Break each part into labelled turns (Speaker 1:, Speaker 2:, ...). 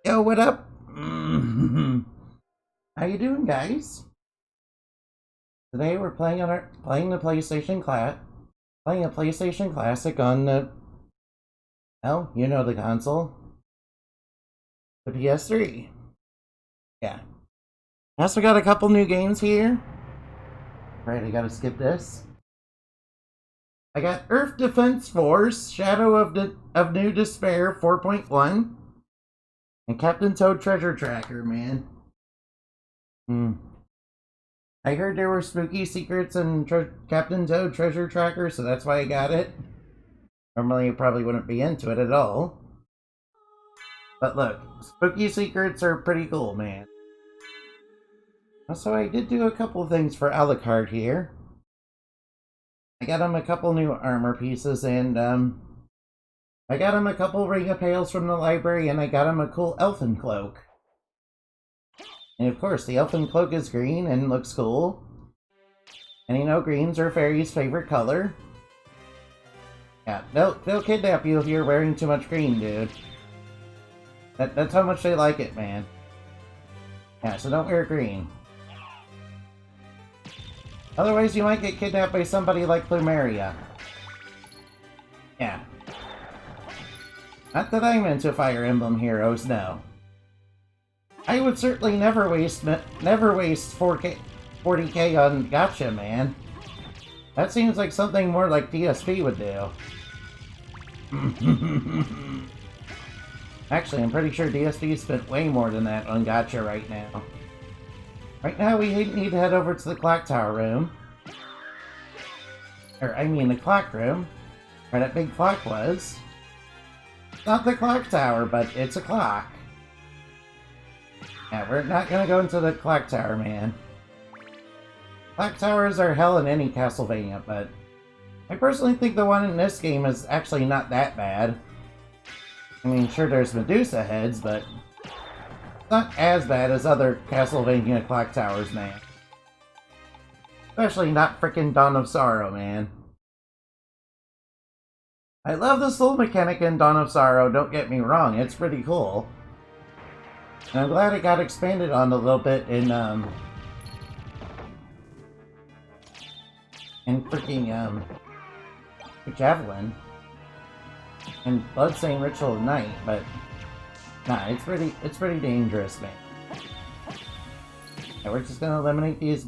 Speaker 1: Yo, what up? How you doing, guys? Today we're playing the PlayStation playing a PlayStation Classic on the you know the console, the PS3. Yeah. I also got a couple new games here. Right, I gotta skip this. I got Earth Defense Force, Shadow of New Despair 4.1, and Captain Toad Treasure Tracker, man. I heard there were spooky secrets in Captain Toad Treasure Tracker, so that's why I got it. Normally I probably wouldn't be into it at all. But look, spooky secrets are pretty cool, man. Also, I did do a couple of things for Alucard here. I got him a couple new armor pieces, and I got him a couple Ring of Pails from the library, and I got him a cool Elfin Cloak. And of course, the Elfin Cloak is green and looks cool. And you know, greens are fairies' favorite color. Yeah, they'll kidnap you if you're wearing too much green, dude. That's how much they like it, man. Yeah, so don't wear green. Otherwise, you might get kidnapped by somebody like Plumeria. Yeah. Not that I'm into Fire Emblem heroes, no. I would certainly never waste 40k on gacha, man. That seems like something more like DSP would do. Actually, I'm pretty sure DSP spent way more than that on gacha right now. Right now, we need to head over to the clock tower room. Or, I mean, the clock room. Where that big clock was. It's not the clock tower, but it's a clock. Yeah, we're not gonna go into the clock tower, man. Clock towers are hell in any Castlevania, but I personally think the one in this game is actually not that bad. I mean, sure, there's Medusa heads, but it's not as bad as other Castlevania clock towers, man. Especially not frickin' Dawn of Sorrow, man. I love the soul mechanic in Dawn of Sorrow, don't get me wrong, it's pretty cool. And I'm glad it got expanded on a little bit in freaking, Javelin. And Bloodstained Ritual of Night, but nah, it's pretty dangerous, man. And we're just gonna eliminate these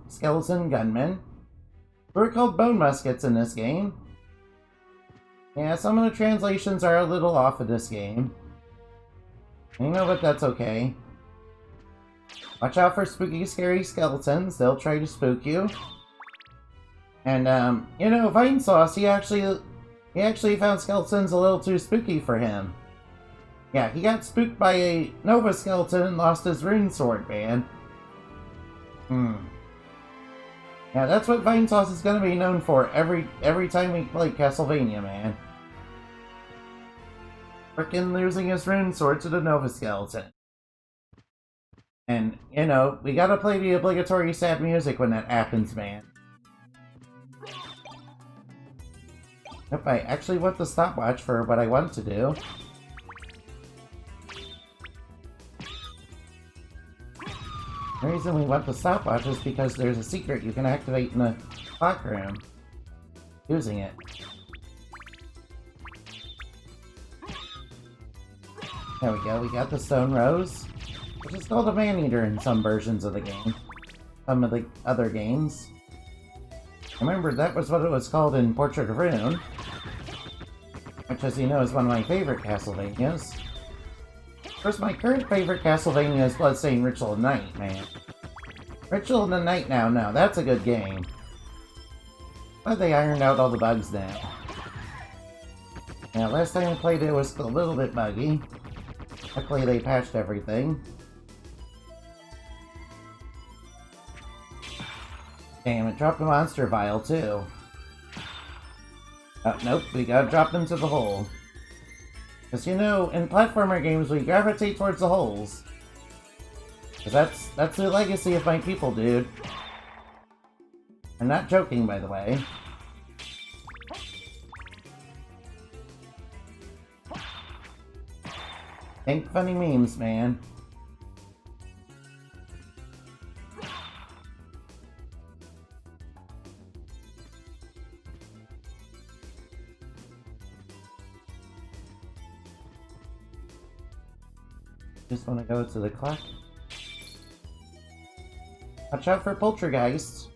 Speaker 1: skeleton gunmen, who are called bone muskets in this game. Yeah, some of the translations are a little off of this game. And you know what, that's okay. Watch out for spooky, scary skeletons. They'll try to spook you. And, you know, Vine Sauce, he actually found skeletons a little too spooky for him. Yeah, he got spooked by a Nova skeleton and lost his rune sword, man. Yeah, that's what Vine Sauce is gonna be known for every time we play Castlevania, man. Frickin' losing his rune sword to the Nova skeleton. And, you know, we gotta play the obligatory sad music when that happens, man. Nope, I actually want the stopwatch for what I want to do. The reason we want the stopwatch is because there's a secret you can activate in the clock room. Using it. There we go, we got the Stone Rose, which is called a Man-Eater in some versions of the game. Some of the other games. Remember, that was what it was called in Portrait of Ruin, which, as you know, is one of my favorite Castlevanias. Of course, my current favorite Castlevania is Bloodstained Ritual of Night, man. Ritual of the Night now, that's a good game. But they ironed out all the bugs now. Yeah, last time I played it was a little bit buggy. Luckily they patched everything. Damn, it dropped a monster vial too. Oh, nope, we gotta drop them to the hole. Because, you know, in platformer games, we gravitate towards the holes. Because that's the legacy of my people, dude. I'm not joking, by the way. Make funny memes, man. Just want to go to the clock. Watch out for poltergeists.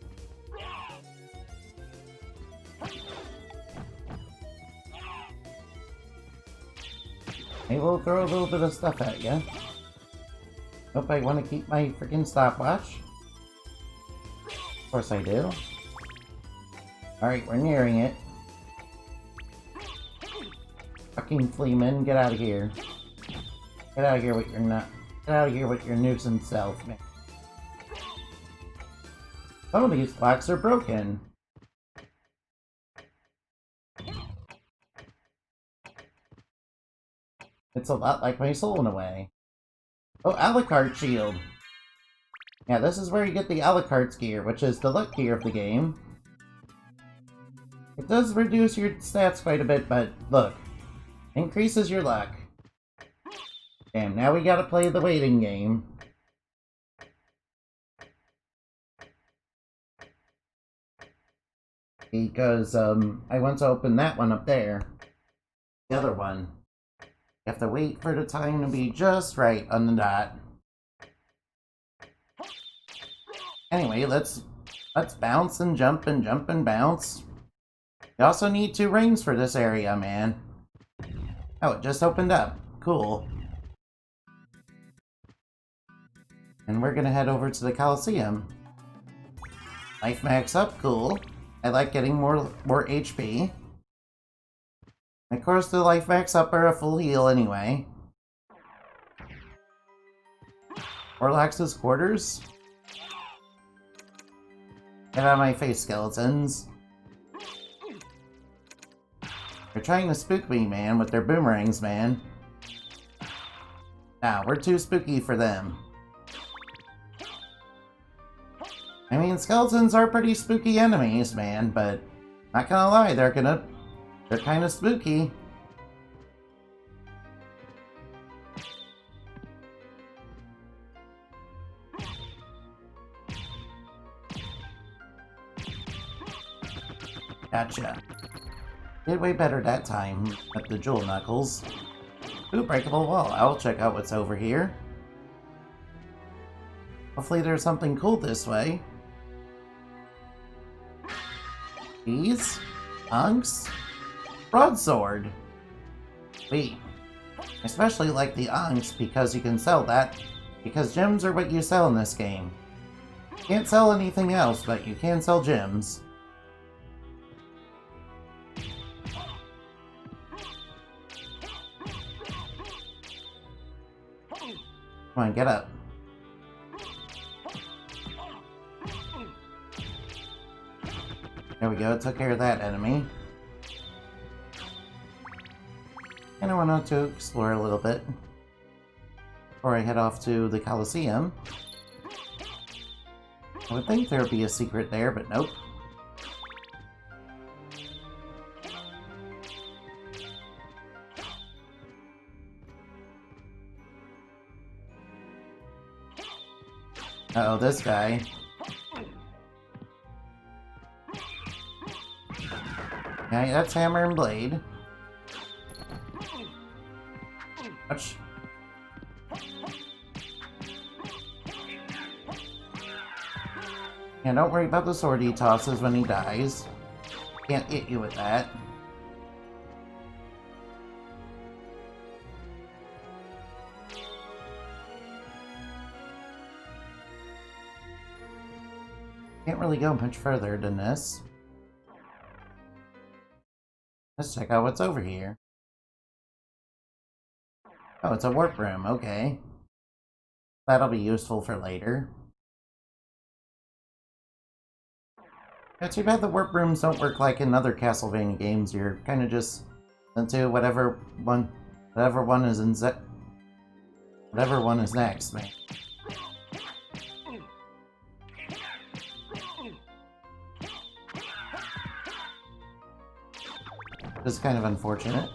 Speaker 1: Maybe we'll throw a little bit of stuff at you. Hope I want to keep my freaking stopwatch. Of course I do. Alright, we're nearing it. Fucking Fleaman, get out of here. Get out of here with your nut. Get out of here with your nuisance self, man. Some of these clocks are broken. It's a lot like my soul in a way. Oh, Alucard shield. Yeah, this is where you get the Alucard's gear, which is the luck gear of the game. It does reduce your stats quite a bit, but look. Increases your luck. Damn, now we gotta play the waiting game. Because, I want to open that one up there. The other one. You have to wait for the time to be just right on the dot. Anyway, let's bounce and jump and jump and bounce. You also need 2 rings for this area, man. Oh, it just opened up. Cool. And we're gonna head over to the Coliseum. Life max up, cool. I like getting more HP. Of course, the life max up are a full heal anyway. Orlax's quarters. Get out of my face, skeletons. They're trying to spook me, man, with their boomerangs, man. Nah, we're too spooky for them. I mean, skeletons are pretty spooky enemies, man, but not gonna lie, they're kind of spooky. Gotcha. Did way better that time at the Jewel Knuckles. Ooh, breakable wall. I'll check out what's over here. Hopefully there's something cool this way. These? Unks? Broadsword! Wait. I especially like the Unks because you can sell that. Because gems are what you sell in this game. You can't sell anything else, but you can sell gems. Come on, get up. There we go, took care of that enemy. And I want to explore a little bit before I head off to the Coliseum. I would think there would be a secret there, but nope. Uh-oh, this guy. Okay, that's Hammer and Blade. Ouch. Yeah, don't worry about the sword he tosses when he dies. Can't hit you with that. Can't really go much further than this. Let's check out what's over here. Oh, it's a warp room, okay. That'll be useful for later. Yeah, too bad the warp rooms don't work like in other Castlevania games. You're kind of just into whatever one is next, man. It's kind of unfortunate.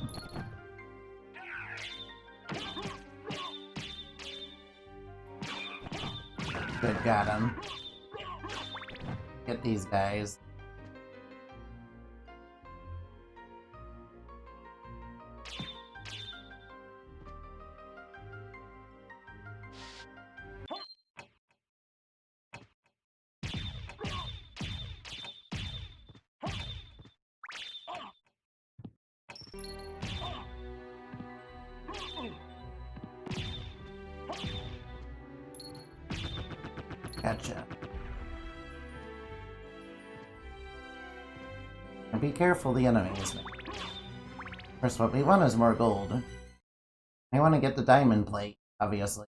Speaker 1: Good, got him. Get these guys. Gotcha. And be careful the enemies. Of course, what we want is more gold. I want to get the diamond plate, obviously.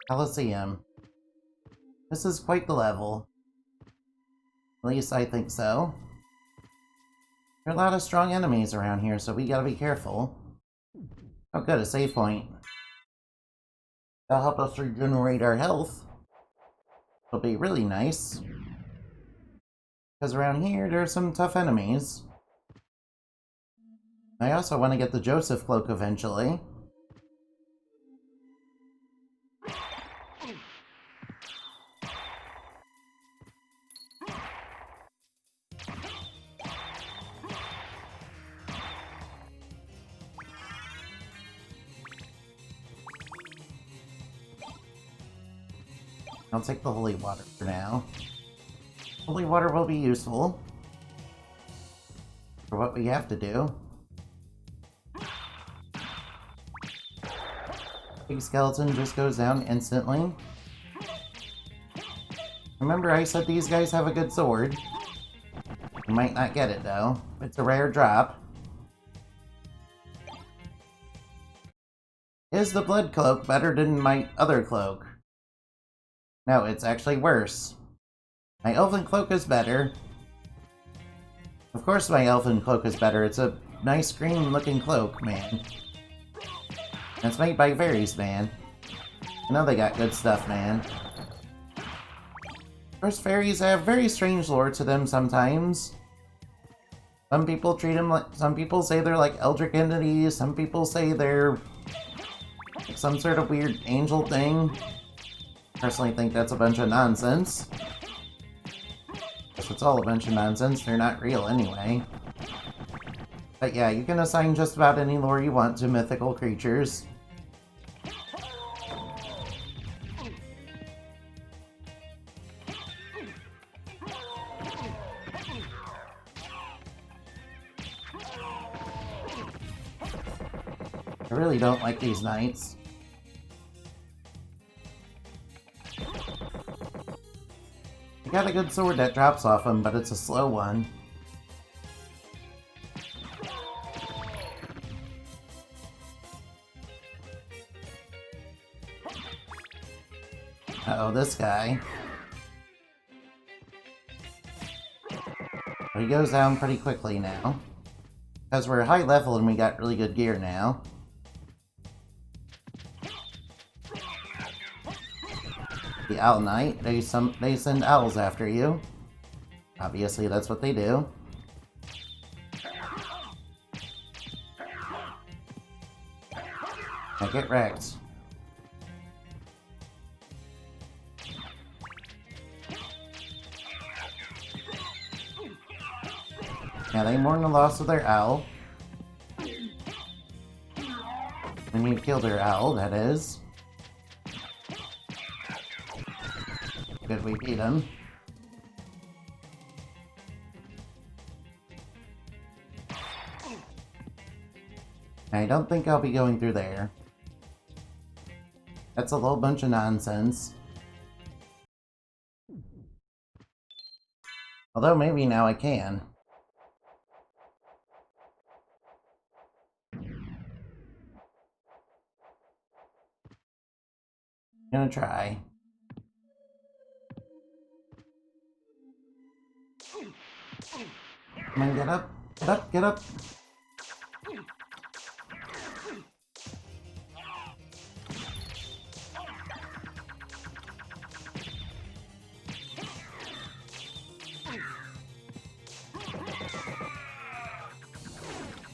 Speaker 1: Coliseum. This is quite the level. At least I think so. There are a lot of strong enemies around here, so we gotta be careful. Oh good, a save point. That'll help us regenerate our health. It'll be really nice. Because around here, there are some tough enemies. I also want to get the Joseph Cloak eventually. I'll take the holy water for now. Holy water will be useful for what we have to do. Big skeleton just goes down instantly. Remember I said these guys have a good sword. You might not get it though. It's a rare drop. Is the blood cloak better than my other cloak? No, it's actually worse. My Elfin Cloak is better. Of course my Elfin Cloak is better. It's a nice green looking cloak, man. It's made by fairies, man. I know they got good stuff, man. Of course, fairies have very strange lore to them sometimes. Some people treat them like... Some people say they're like eldritch entities. Some people say they're... like some sort of weird angel thing. Personally think that's a bunch of nonsense. Guess it's all a bunch of nonsense, they're not real anyway. But yeah, you can assign just about any lore you want to mythical creatures. I really don't like these knights. I got a good sword that drops off him, but it's a slow one. Uh-oh, this guy. But he goes down pretty quickly now. Because we're high level and we got really good gear now. The Owl Knight, they send owls after you. Obviously, that's what they do. Now get wrecked. Now they mourn the loss of their owl. When you kill their owl, that is. Good, we beat him. I don't think I'll be going through there. That's a whole bunch of nonsense. Although maybe now I can. I'm gonna try. Come on, get up, get up, get up.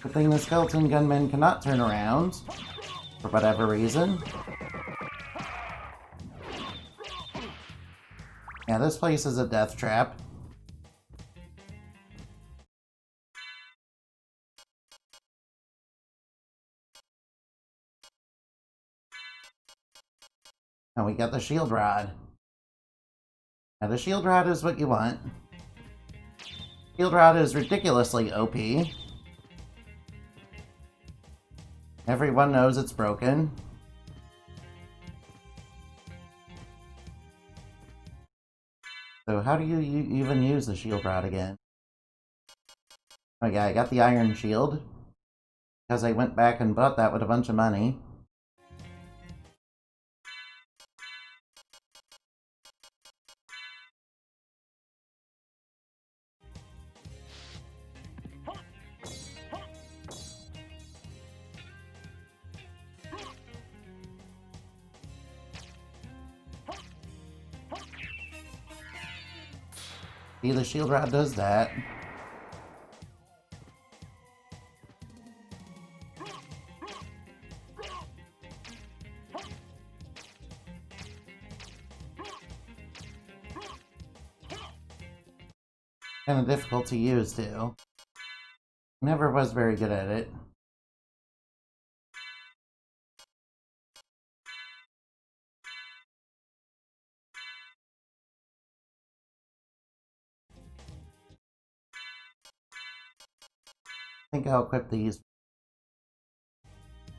Speaker 1: Good thing the skeleton gunmen cannot turn around. For whatever reason. Yeah, this place is a death trap. And we got the shield rod. Now the shield rod is what you want. Shield rod is ridiculously OP. Everyone knows it's broken. So how do you even use the shield rod again? Oh yeah, I got the iron shield. Because I went back and bought that with a bunch of money. See, the shield rod does that. Kind of difficult to use, too. Never was very good at it. I think I'll equip these.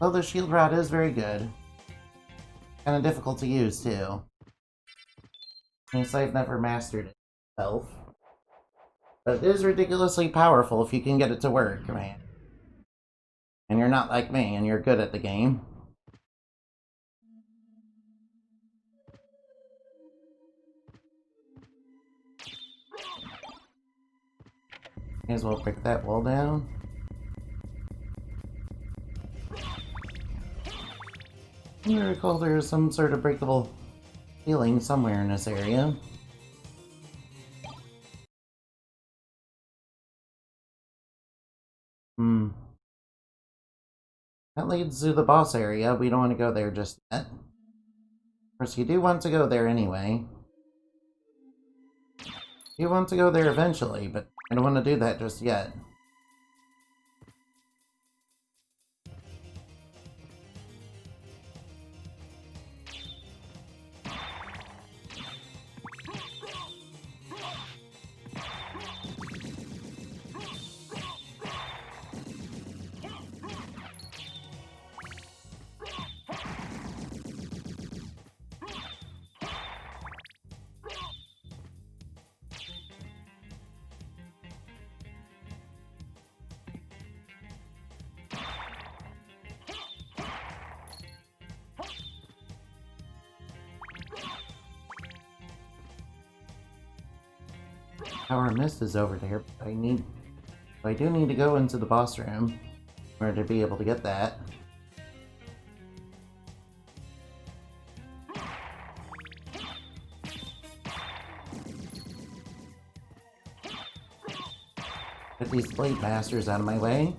Speaker 1: Well, the shield rod is very good. Kind of difficult to use, too. Means I've never mastered it myself. But it is ridiculously powerful if you can get it to work, man. And you're not like me, and you're good at the game. May as well break that wall down. I recall there's some sort of breakable ceiling somewhere in this area. That leads to the boss area. We don't want to go there just yet. Of course, you do want to go there anyway. You want to go there eventually, but I don't want to do that just yet. Our mist is over there, but I do need to go into the boss room in order to be able to get that. Get these blade masters out of my way.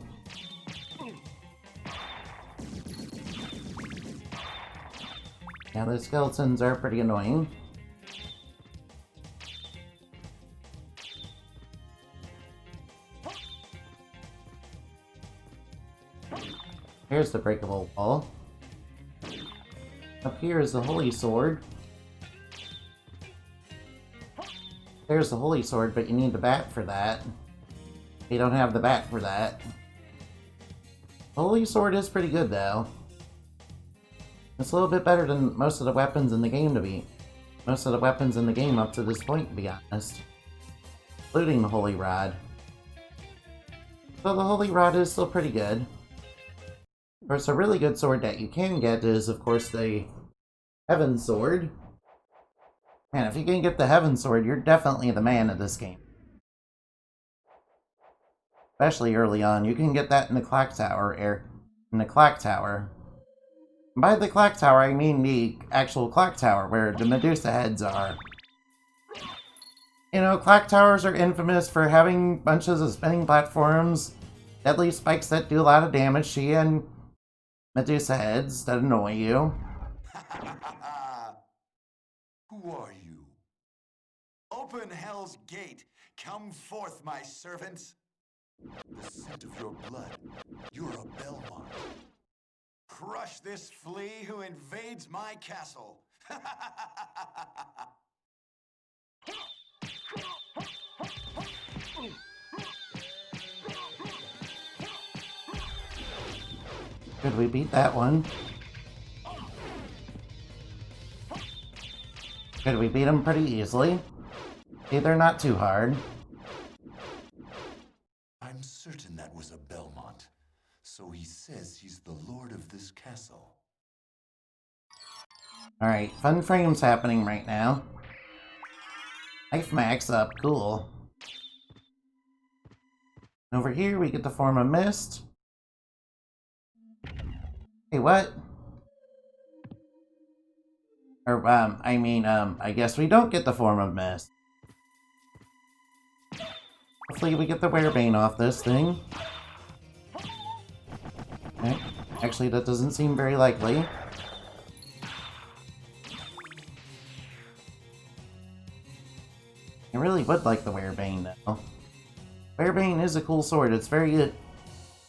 Speaker 1: Yeah, the skeletons are pretty annoying. Here's the breakable wall. Up here is the holy sword. There's the holy sword, but you need the bat for that. You don't have the bat for that. The holy sword is pretty good, though. It's a little bit better than most of the weapons in the game, most of the weapons in the game up to this point, to be honest. Including the holy rod. So the holy rod is still pretty good. Of course, a really good sword that you can get is, of course, the Heaven Sword. Man, if you can get the Heaven Sword, you're definitely the man of this game. Especially early on. You can get that in the Clock Tower. By the Clock Tower, I mean the actual Clock Tower, where the Medusa heads are. You know, Clock Towers are infamous for having bunches of spinning platforms, deadly spikes that do a lot of damage to you, and Medusa heads that annoy you.
Speaker 2: Who are you? Open hell's gate. Come forth, my servants. The scent of your blood. You're a Belmont. Crush this flea who invades my castle.
Speaker 1: Could we beat that one? Could we beat him pretty easily? See, they're not too hard.
Speaker 2: I'm certain that was a Belmont. So he says he's the lord of this castle.
Speaker 1: Alright, fun frames happening right now. Life max up, cool. Over here we get to form a mist. Hey, what? Or, I guess we don't get the form of mist. Hopefully we get the Werebane off this thing. Okay. Actually, that doesn't seem very likely. I really would like the Werebane, though. Werebane is a cool sword. It's very good.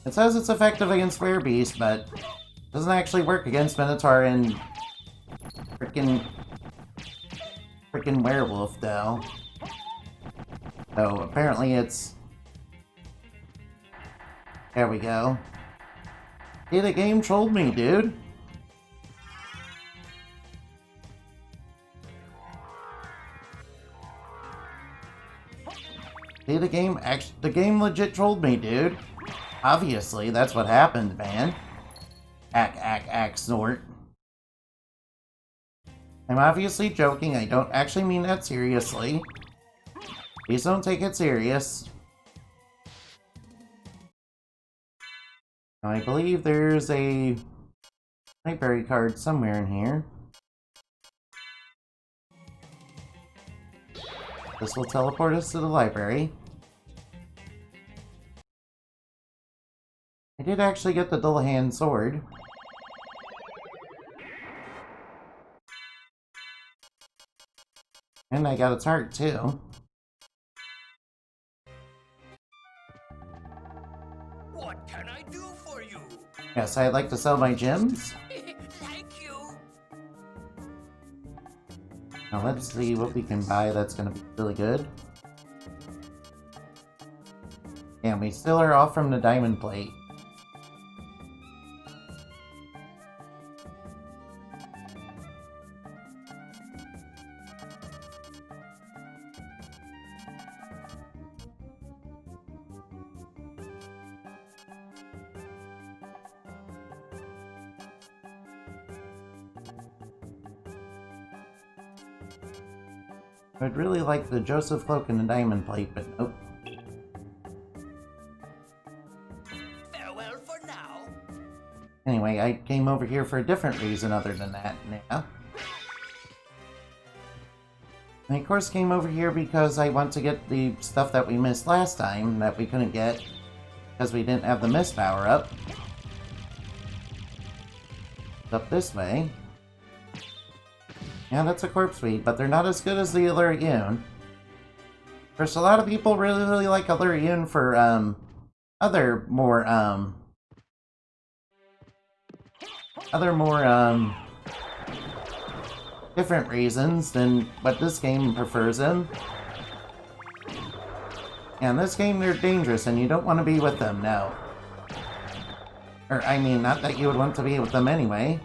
Speaker 1: It says it's effective against Werebeast, but it doesn't actually work against Minotaur and frickin' werewolf, though. So apparently it's... There we go. Hey, the game trolled me, dude. See, the game legit trolled me, dude. Obviously, that's what happened, man. Snort. I'm obviously joking, I don't actually mean that seriously. Please don't take it serious. Now, I believe there's a library card somewhere in here. This will teleport us to the library. I did actually get the Dullahan sword. And I got its heart, too.
Speaker 3: What can I do for you?
Speaker 1: Yes, I'd like to sell my gems.
Speaker 3: Thank you.
Speaker 1: Now let's see what we can buy that's gonna be really good. And we still are off from the diamond plate. I'd really like the Joseph Cloak and the diamond plate, but nope.
Speaker 3: Farewell for now.
Speaker 1: Anyway, I came over here for a different reason other than that now. I of course came over here because I want to get the stuff that we missed last time that we couldn't get because we didn't have the mist power up. It's up this way. Yeah, that's a corpse weed, but they're not as good as the Allurian. Of course, a lot of people really like Allurian for, other more different reasons than what this game prefers him. And this game, they're dangerous, and you don't want to be with them, no. Or, I mean, not that you would want to be with them anyway.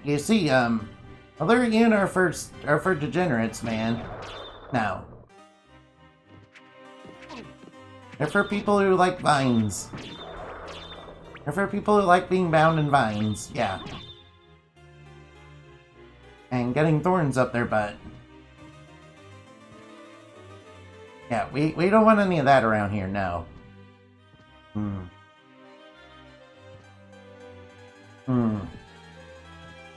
Speaker 1: You see, Allurian are for degenerates, man. No. They're for people who like vines. They're for people who like being bound in vines, yeah. And getting thorns up their butt. Yeah, we don't want any of that around here, no.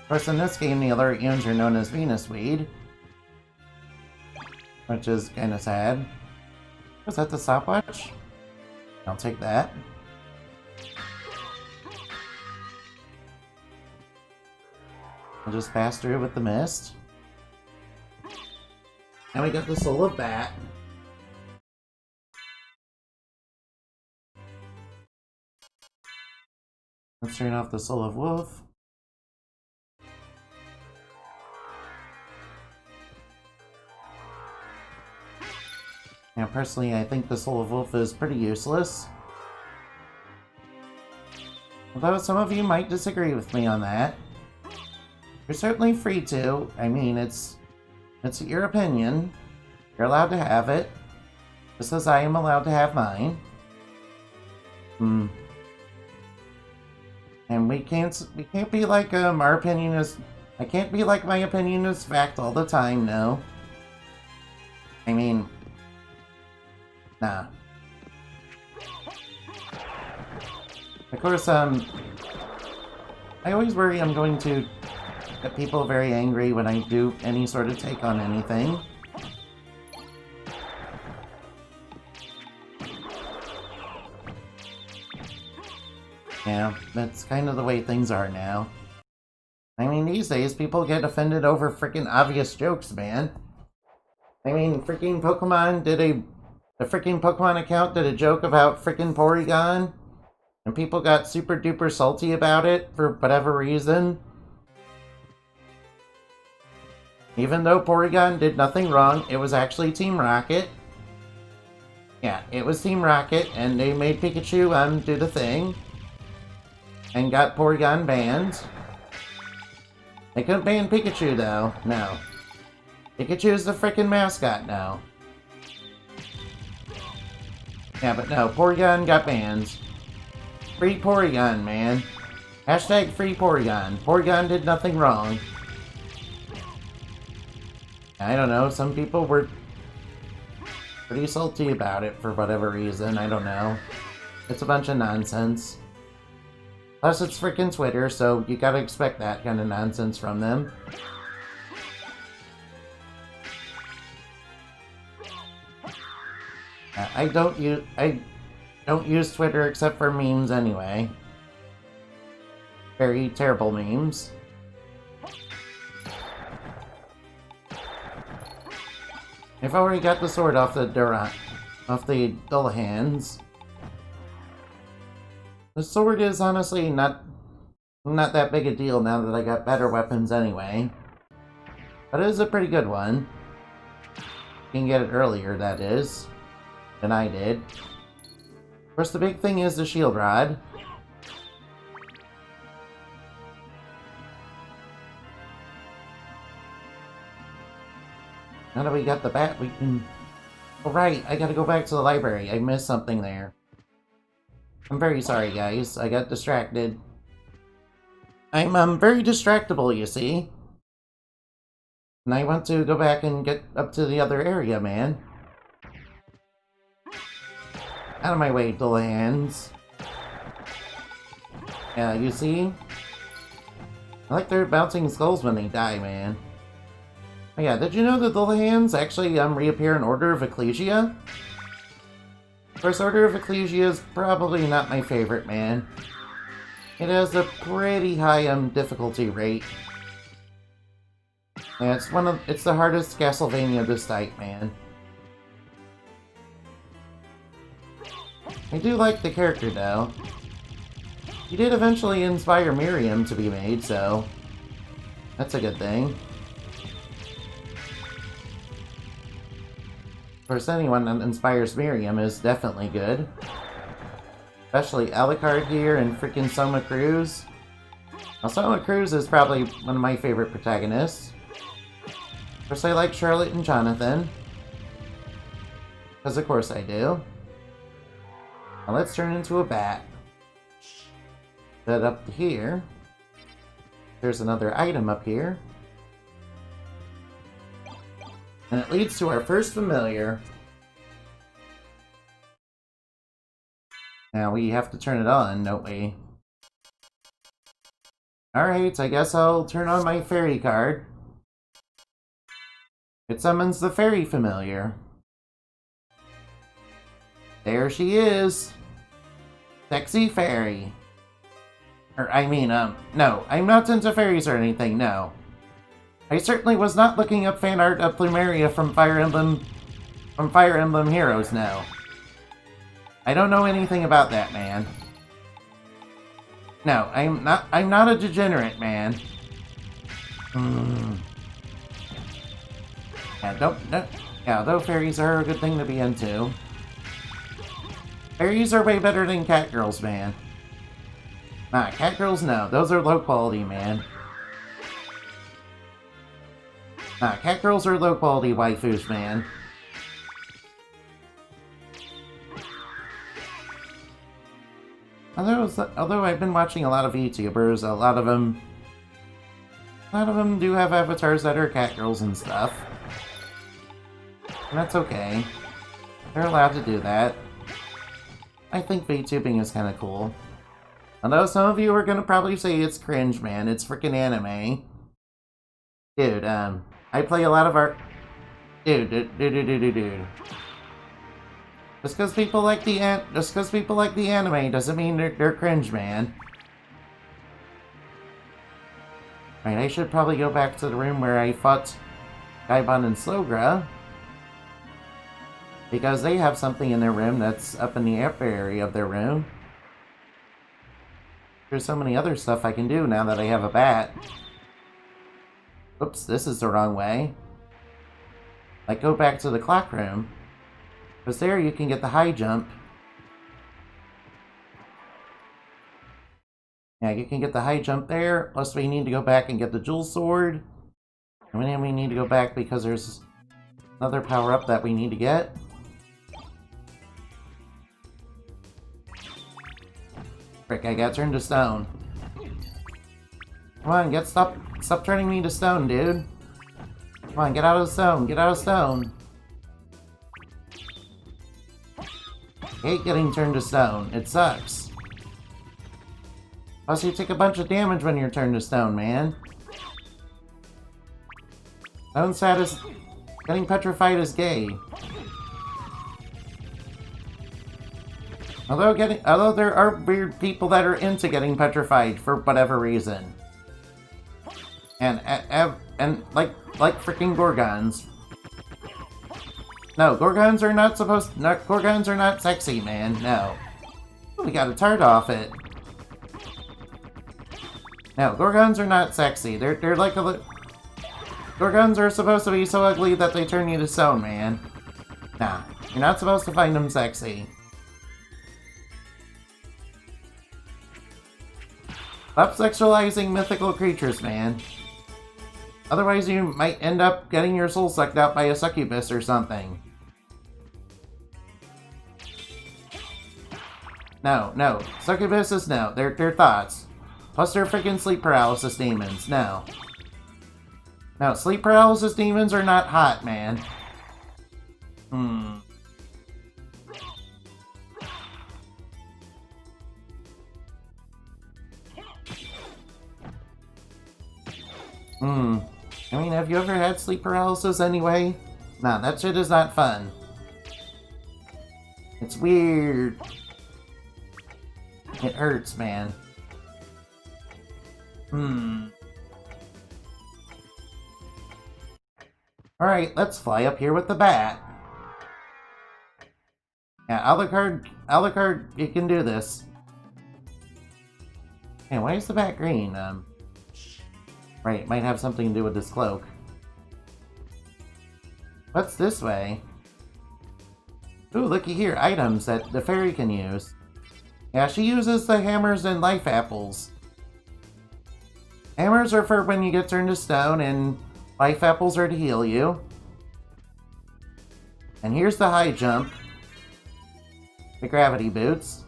Speaker 1: Of course, in this game, the Allurians are known as Venus Weed. Which is kind of sad. Was that the stopwatch? I'll take that. I'll just pass through with the mist. And we got the Soul of Bat. Let's turn off the Soul of Wolf. Now, personally, I think the Soul of Wolf is pretty useless. Although some of you might disagree with me on that. You're certainly free to. I mean, it's your opinion. You're allowed to have it. Just as I am allowed to have mine. And we can't be like, our opinion is... I can't be like my opinion is fact all the time, no. I mean... Nah. Of course, I always worry I'm going to get people very angry when I do any sort of take on anything. Yeah, that's kind of the way things are now. I mean, these days, people get offended over freaking obvious jokes, man. I mean, freaking Pokemon the freaking Pokemon account did a joke about freaking Porygon, and people got super duper salty about it for whatever reason. Even though Porygon did nothing wrong, it was actually Team Rocket. Yeah, it was Team Rocket, and they made Pikachu do the thing. And got Porygon banned. They couldn't ban Pikachu, though. No. Pikachu's the frickin' mascot now. Yeah, but no, Porygon got banned. Free Porygon, man. Hashtag free Porygon. Porygon did nothing wrong. I don't know, some people were pretty salty about it for whatever reason, I don't know. It's a bunch of nonsense. Plus, it's frickin' Twitter, so you gotta expect that kind of nonsense from them. I don't use Twitter except for memes anyway. Very terrible memes. I've already got the sword off the Dullahan's. The sword is honestly not that big a deal now that I got better weapons anyway. But it is a pretty good one. You can get it earlier, that is, than I did. Of course, the big thing is the shield rod. Now that we got the bat, we can... Oh, right, I gotta go back to the library. I missed something there. I'm very sorry, guys. I got distracted. I'm very distractible, you see. And I want to go back and get up to the other area, man. Out of my way, Dullahans. Yeah, you see? I like their bouncing skulls when they die, man. Oh yeah, did you know the Dullahans actually reappear in Order of Ecclesia? Of course, Order of Ecclesia is probably not my favorite, man. It has a pretty high difficulty rate. Yeah, it's the hardest Castlevania this type, man. I do like the character, though. He did eventually inspire Miriam to be made, so that's a good thing. Of course, anyone that inspires Miriam is definitely good. Especially Alucard here and freaking Soma Cruz. Now, Soma Cruz is probably one of my favorite protagonists. Of course, I like Charlotte and Jonathan. Because of course I do. Now let's turn into a bat. Head up here. There's another item up here. And it leads to our first familiar. Now we have to turn it on, don't we? Alright, I guess I'll turn on my fairy card. It summons the fairy familiar. There she is! Sexy fairy. No, I'm not into fairies or anything, no. I certainly was not looking up fan art of Plumeria from Fire Emblem Heroes, no. I don't know anything about that, man. No, I'm not a degenerate, man. Yeah, though fairies are a good thing to be into. Fairies are way better than catgirls, man. Nah, catgirls, no. Those are low quality, man. Nah, catgirls are low quality waifus, man. Although I've been watching a lot of YouTubers, a lot of them do have avatars that are catgirls and stuff. And that's okay. They're allowed to do that. I think VTubing is kind of cool. Although some of you are gonna probably say it's cringe, man. It's freaking anime. Dude, I play a lot of art. Dude. Just because people like the anime doesn't mean they're cringe, man. Right, I should probably go back to the room where I fought Gaibon and Slogra. Because they have something in their room that's up in the upper area of their room. There's so many other stuff I can do now that I have a bat. Oops, this is the wrong way. Like, go back to the clock room. Because there you can get the high jump. Yeah, you can get the high jump there. Plus we need to go back and get the jewel sword. And then we need to go back because there's another power-up that we need to get. Frick, I got turned to stone. Come on, stop turning me to stone, dude. Come on, get out of the stone, get out of stone. I hate getting turned to stone, it sucks. Plus you take a bunch of damage when you're turned to stone, man. Stone status, getting petrified is gay. Although there are weird people that are into getting petrified for whatever reason. And like freaking Gorgons. No, Gorgons are not sexy, man. No. We got a tart off it. No, Gorgons are not sexy. They're like Gorgons are supposed to be so ugly that they turn you to stone, man. Nah, you're not supposed to find them sexy. Stop sexualizing mythical creatures, man. Otherwise you might end up getting your soul sucked out by a succubus or something. No. Succubuses, no. They're thoughts. Plus they're freaking sleep paralysis demons. No. No, sleep paralysis demons are not hot, man. I mean, have you ever had sleep paralysis anyway? Nah, that shit is not fun. It's weird. It hurts, man. Alright, let's fly up here with the bat. Yeah, Alucard, you can do this. Hey, why is the bat green? Right, it might have something to do with this cloak. What's this way? Ooh, looky here, items that the fairy can use. Yeah, she uses the hammers and life apples. Hammers are for when you get turned to stone, and life apples are to heal you. And here's the high jump. The gravity boots.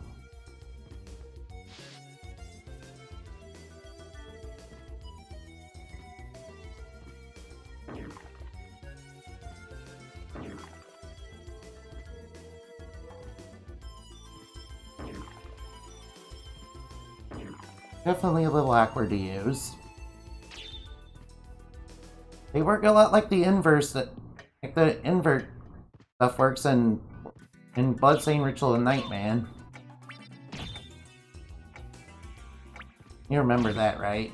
Speaker 1: Definitely a little awkward to use. They work a lot like the inverse like the invert stuff works in Bloodstained Ritual of Night, man. You remember that, right?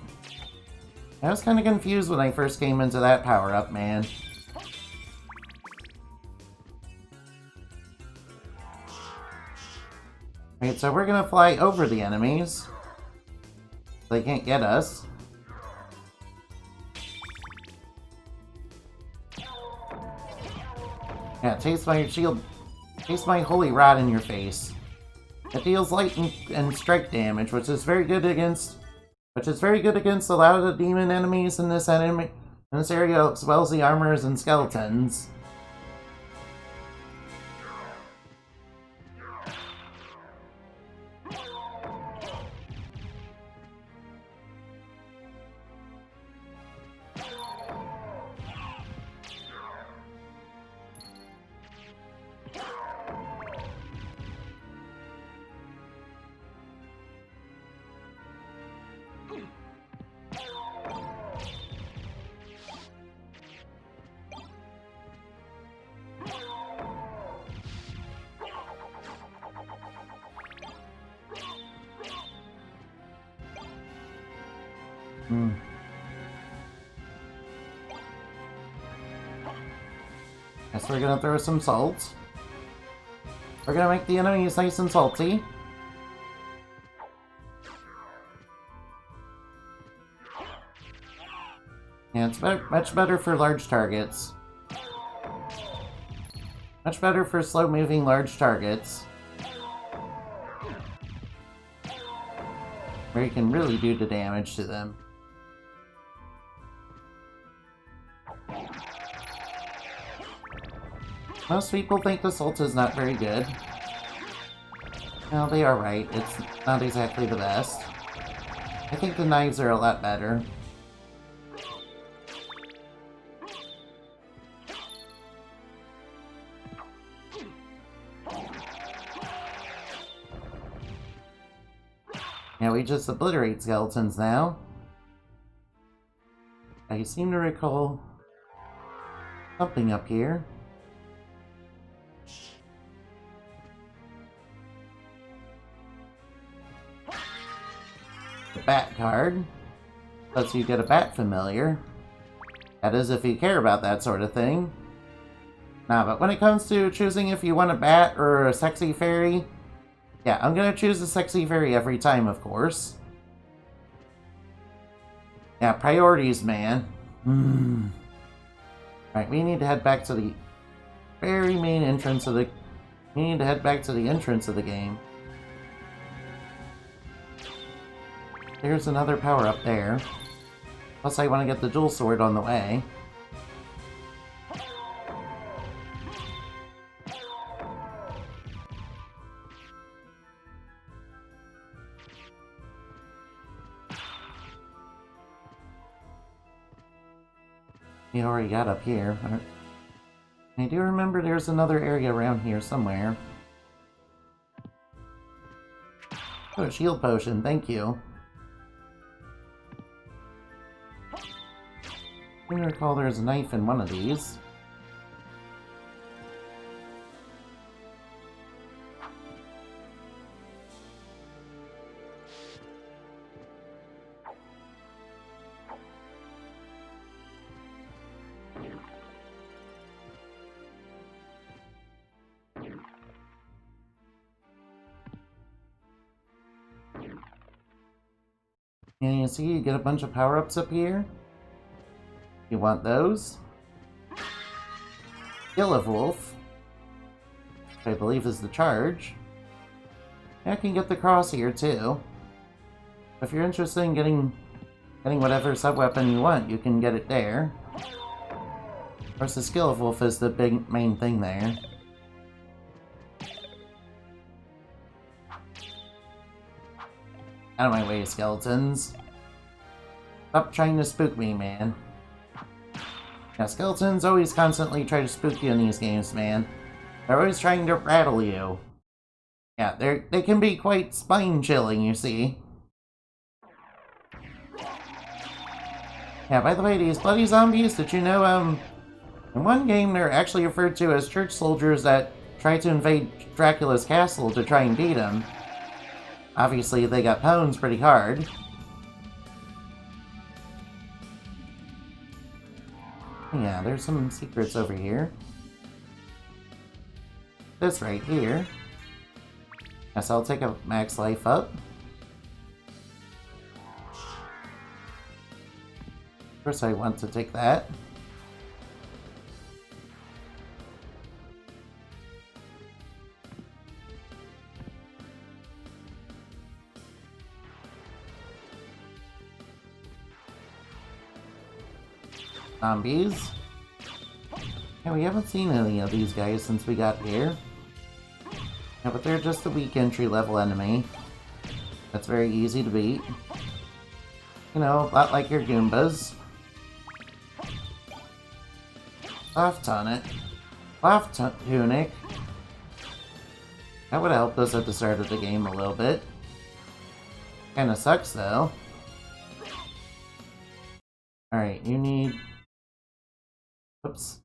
Speaker 1: I was kind of confused when I first came into that power-up, man. Right, so we're gonna fly over the enemies. They can't get us. Yeah, taste my shield. Taste my holy rod in your face. It deals light and strike damage, which is very good against a lot of the demon enemies in this area, as well as the armors and skeletons. Guess we're gonna throw some salt. We're gonna make the enemies nice and salty. Yeah, it's much better for large targets. Much better for slow-moving large targets. Where you can really do the damage to them. Most people think the salt is not very good. Well, they are right. It's not exactly the best. I think the knives are a lot better. Yeah, we just obliterate skeletons now. I seem to recall something up here. The bat card lets you get a bat familiar. That is if you care about that sort of thing. Nah, but when it comes to choosing if you want a bat or a sexy fairy, yeah, I'm gonna choose the sexy fairy every time, of course. Yeah, priorities, man. Right, we need to head back to the very main entrance of the... We need to head back to the entrance of the game. There's another power up there. Plus I want to get the dual sword on the way. We already got up here. I do remember there's another area around here somewhere. Oh, shield potion, thank you. I recall there's a knife in one of these. And you see, you get a bunch of power-ups up here. You want those? Skill of Wolf, which I believe is the charge. I can get the cross here too. If you're interested in getting whatever sub-weapon you want, you can get it there. Of course, the Skill of Wolf is the big main thing there. Out of my way, skeletons. Stop trying to spook me, man. Yeah, skeletons always constantly try to spook you in these games, man. They're always trying to rattle you. Yeah, they can be quite spine-chilling, you see. Yeah, by the way, these bloody zombies, did you know, in one game they're actually referred to as church soldiers that try to invade Dracula's castle to try and beat him. Obviously, they got pwned pretty hard. Yeah, there's some secrets over here. This right here. Guess I'll take a max life up. Of course I want to take that. Zombies. Yeah, we haven't seen any of these guys since we got here. Yeah, but they're just a weak entry-level enemy. That's very easy to beat. You know, a lot like your Goombas. Cloth Tunic. Cloth Tunic. That would have helped us at the start of the game a little bit. Kinda sucks, though. Alright, you need... Oops.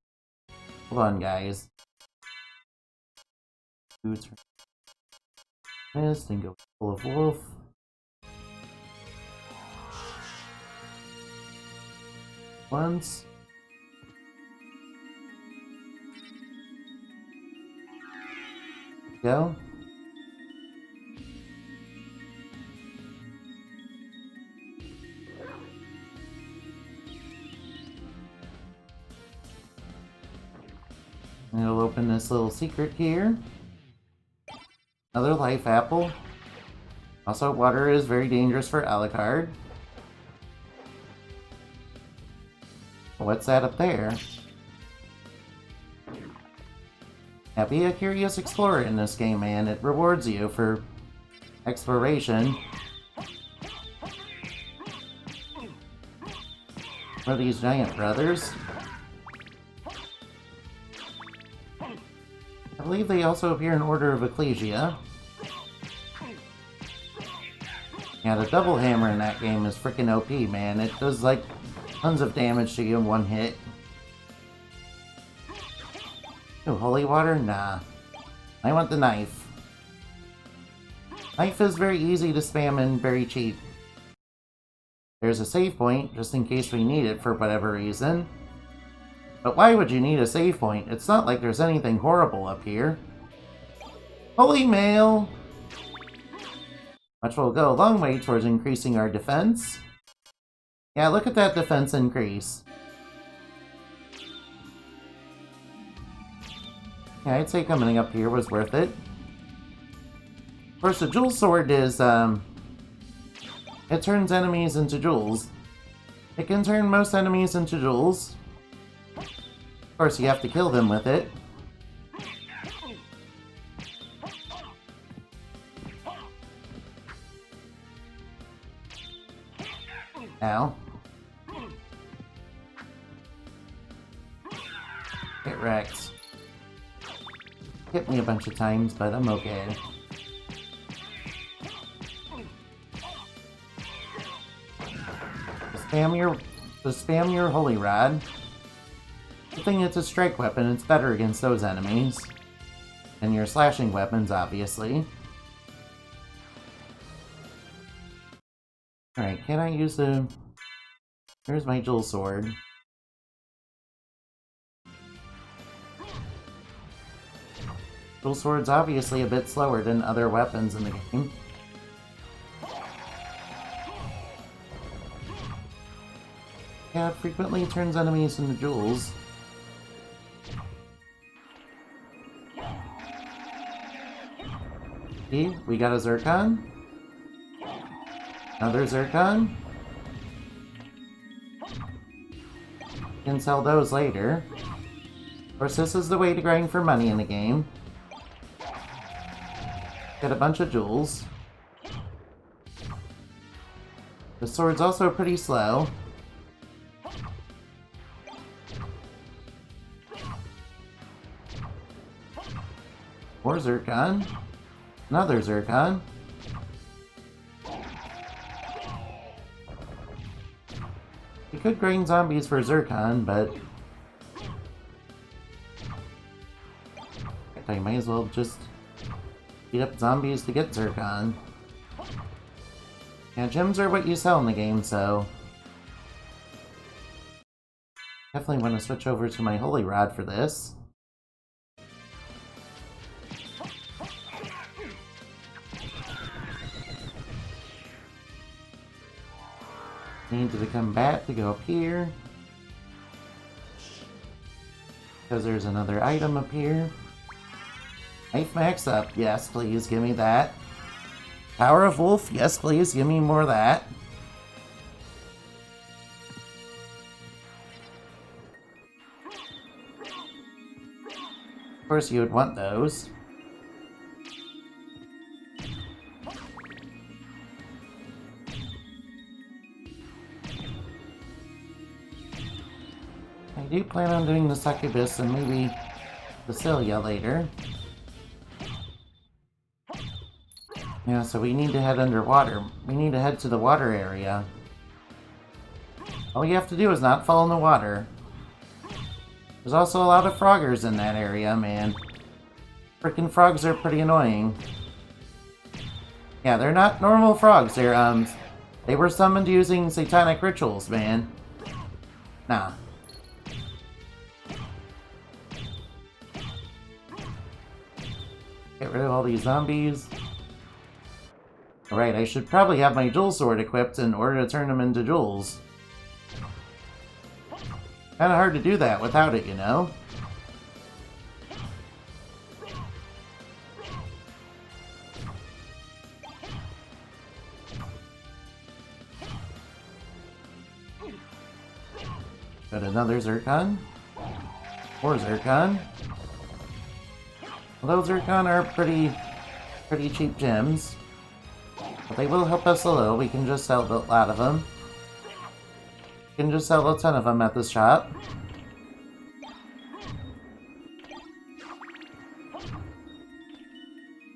Speaker 1: Hold on, guys. Boots. Mist and go full of wolf. Once. Go. And it'll open this little secret here. Another life apple. Also, water is very dangerous for Alucard. What's that up there? Yeah, be a curious explorer in this game, man. It rewards you for exploration. What are these giant brothers? I believe they also appear in Order of Ecclesia. Yeah, the double hammer in that game is freaking OP, man. It does, like, tons of damage to you in one hit. Oh, holy water? Nah. I want the knife. Knife is very easy to spam and very cheap. There's a save point, just in case we need it for whatever reason. But why would you need a save point? It's not like there's anything horrible up here. Holy mail! Which will go a long way towards increasing our defense. Yeah, look at that defense increase. Yeah, I'd say coming up here was worth it. Of course, the jewel sword is, it turns enemies into jewels. It can turn most enemies into jewels. Of course, you have to kill them with it. Ow. Get wrecked. Hit me a bunch of times, but I'm okay. Spam your holy rod. Good thing it's a strike weapon, it's better against those enemies. And your slashing weapons, obviously. Alright, can I use the... Here's my jewel sword. Jewel sword's obviously a bit slower than other weapons in the game. Yeah, it frequently turns enemies into jewels. See, we got a Zircon. Another Zircon. Can sell those later. Of course, this is the way to grind for money in the game. Get a bunch of jewels. The sword's also pretty slow. More Zircon. Another Zircon. We could grind zombies for Zircon, but I might as well just beat up zombies to get Zircon. Yeah, gems are what you sell in the game, so Definitely want to switch over to my Holy Rod for this. Need to become Bat to go up here. Because there's another item up here. Knife max up. Yes, please, give me that. Power of Wolf. Yes, please, give me more of that. Of course, you would want those. I do plan on doing the Succubus and maybe the Cilia later. Yeah, so we need to head underwater. We need to head to the water area. All you have to do is not fall in the water. There's also a lot of froggers in that area, man. Frickin' frogs are pretty annoying. Yeah, they're not normal frogs. They were summoned using satanic rituals, man. Nah. Get rid of all these zombies. Alright, I should probably have my Jewel Sword equipped in order to turn them into jewels. Kinda hard to do that without it, you know? Got another Zircon. More Zircon. Although Zircon are pretty cheap gems. But they will help us a little. We can just sell a lot of them. We can just sell a ton of them at this shop.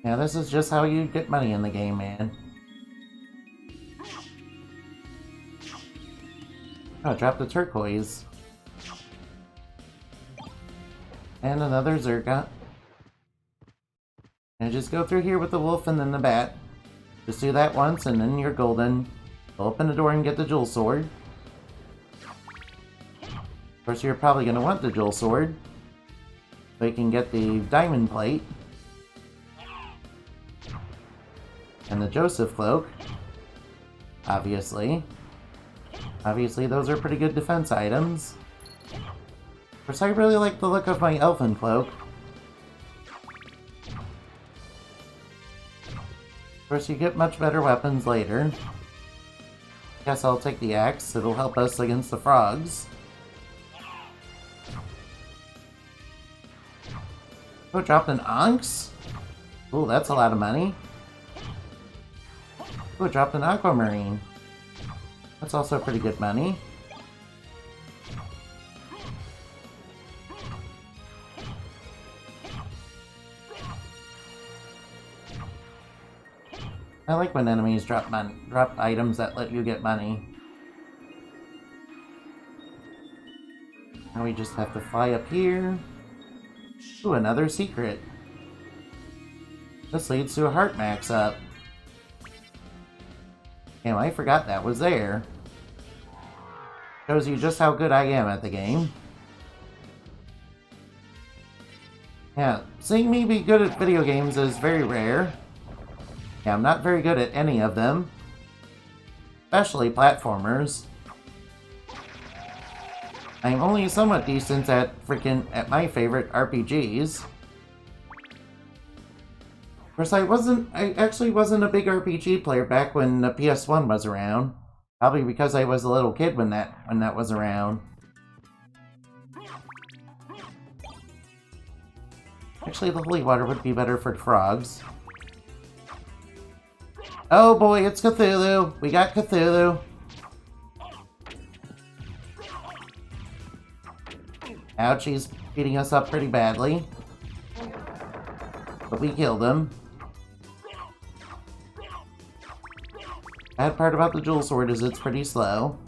Speaker 1: Yeah, this is just how you get money in the game, man. Oh, drop the turquoise. And another Zircon. And just go through here with the wolf and then the bat. Just do that once and then you're golden. Open the door and get the Jewel Sword. Of course, you're probably going to want the Jewel Sword. So you can get the Diamond Plate. And the Joseph Cloak. Obviously. Obviously, those are pretty good defense items. Of course, I really like the look of my Elfin Cloak. Of course, you get much better weapons later. Guess I'll take the axe. It'll help us against the frogs. Oh, dropped an Onx? Ooh, that's a lot of money. Ooh, dropped an Aquamarine. That's also pretty good money. I like when enemies drop items that let you get money. Now we just have to fly up here. Ooh, another secret. This leads to a heart max up. Damn, I forgot that was there. Shows you just how good I am at the game. Yeah, seeing me be good at video games is very rare. Yeah, I'm not very good at any of them. Especially platformers. I'm only somewhat decent at at my favorite RPGs. Of course, I actually wasn't a big RPG player back when the PS1 was around. Probably because I was a little kid when that was around. Actually, the holy water would be better for frogs. Oh boy, it's Cthulhu! We got Cthulhu! Ouch, he's beating us up pretty badly. But we killed him. Bad part about the Jewel Sword is it's pretty slow.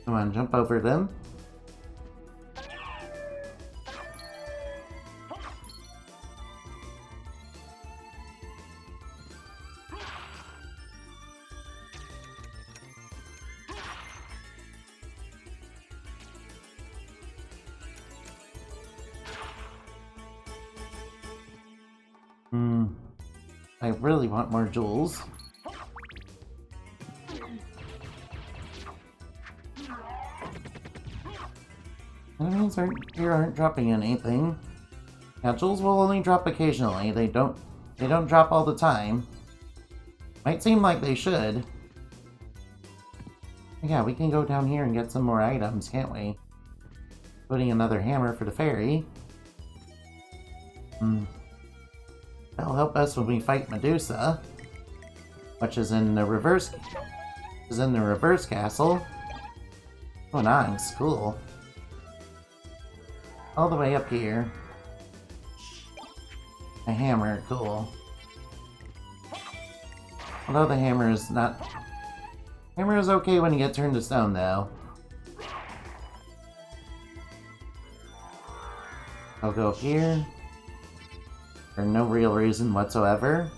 Speaker 1: Come on, jump over them. I really want more jewels. Enemies here aren't dropping anything. Yeah, jewels will only drop occasionally. They don't drop all the time. Might seem like they should. Yeah, we can go down here and get some more items, can't we? Including another hammer for the fairy. That'll help us when we fight Medusa, which is in the reverse castle. Oh, nice, cool. All the way up here. A hammer, cool. Although the hammer is not... Hammer is okay when you get turned to stone, though. I'll go up here. For no real reason whatsoever.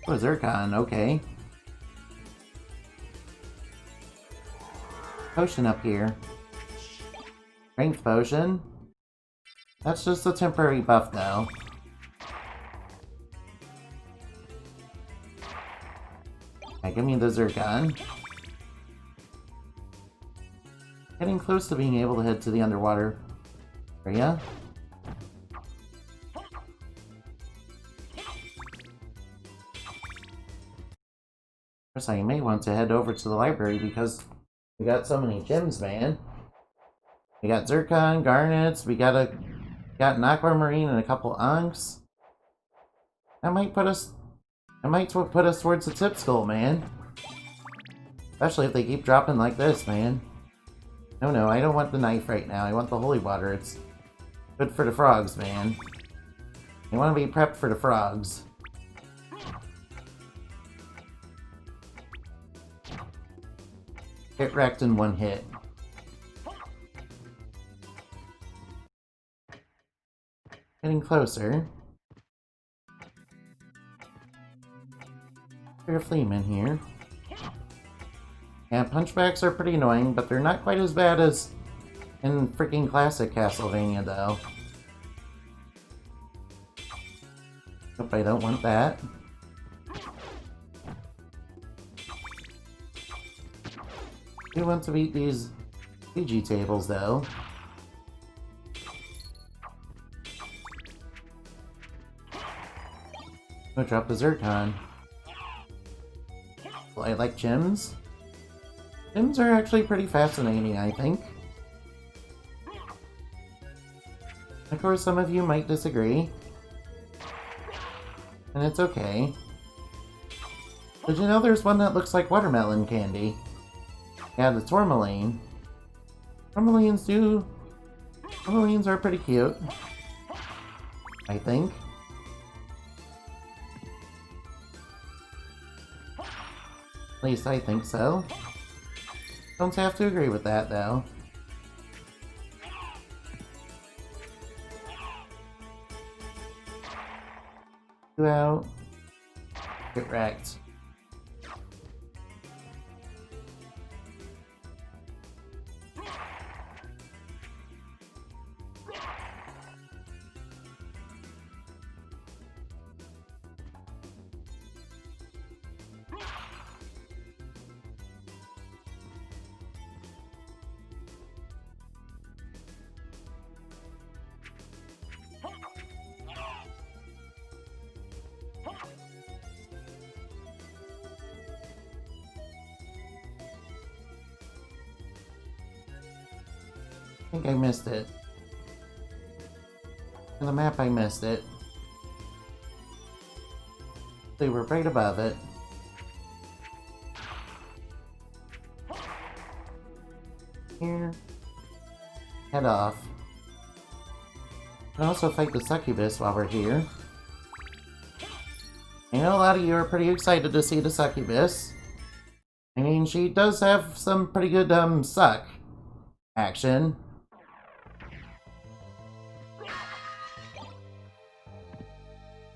Speaker 1: Oh, Zircon, okay. Potion up here. Strength potion. That's just a temporary buff, though. Okay, give me the Zircon. Getting close to being able to head to the underwater area. I may want to head over to the library because we got so many gems, man. We got Zircon, Garnets, we got an Aquamarine and a couple Ankhs. That might put us towards the tip skull, man. Especially if they keep dropping like this, man. No, I don't want the knife right now. I want the holy water. It's good for the frogs, man. You want to be prepped for the frogs. Get wrecked in one hit. Getting closer. There's a Fleaman here. Yeah, punchbacks are pretty annoying, but they're not quite as bad as in freaking classic Castlevania, though. Hope I don't want that. We want to beat these PG tables, though. I'll drop the Zircon. Well, I like gems. Gems are actually pretty fascinating, I think. Of course, some of you might disagree. And it's okay. Did you know there's one that looks like watermelon candy? Yeah, the tourmaline. Tourmalines are pretty cute. I think. At least I think so. Don't have to agree with that, though. Go out. Get wrecked. I think I missed it. On the map, I missed it. They were right above it. Here. Head off. We can also fight the Succubus while we're here. I know a lot of you are pretty excited to see the Succubus. I mean, she does have some pretty good, suck action.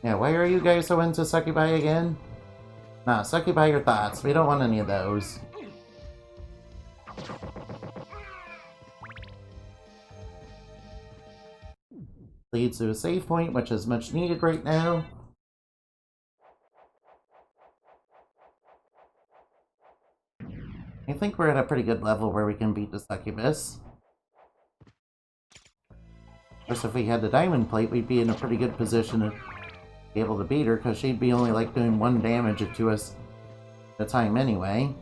Speaker 1: Yeah, why are you guys so into succubi again? Nah, succubi your thoughts. We don't want any of those. Leads to a save point, which is much needed right now. I think we're at a pretty good level where we can beat the Succubus. Of course, if we had the diamond plate, we'd be in a pretty good position to be able to beat her, because she'd be only like doing 1 damage to us at a time anyway.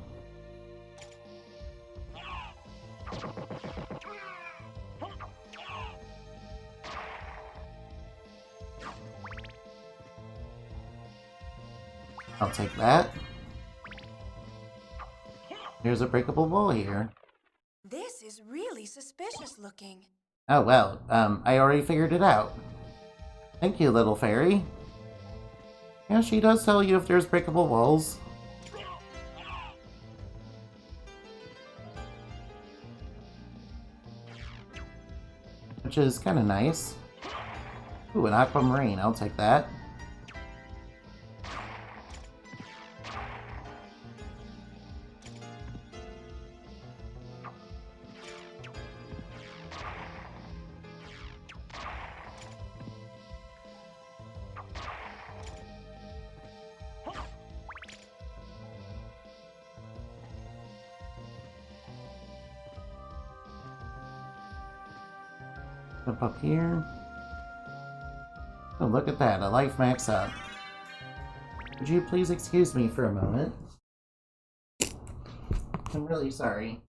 Speaker 1: I'll take that. Here's a breakable wall here.
Speaker 4: This is really suspicious looking.
Speaker 1: Oh well, I already figured it out. Thank you, little fairy. Yeah, she does tell you if there's breakable walls. Which is kind of nice. Ooh, an aquamarine, I'll take that. Up here. Oh, look at that, a life max up. Would you please excuse me for a moment? I'm really sorry.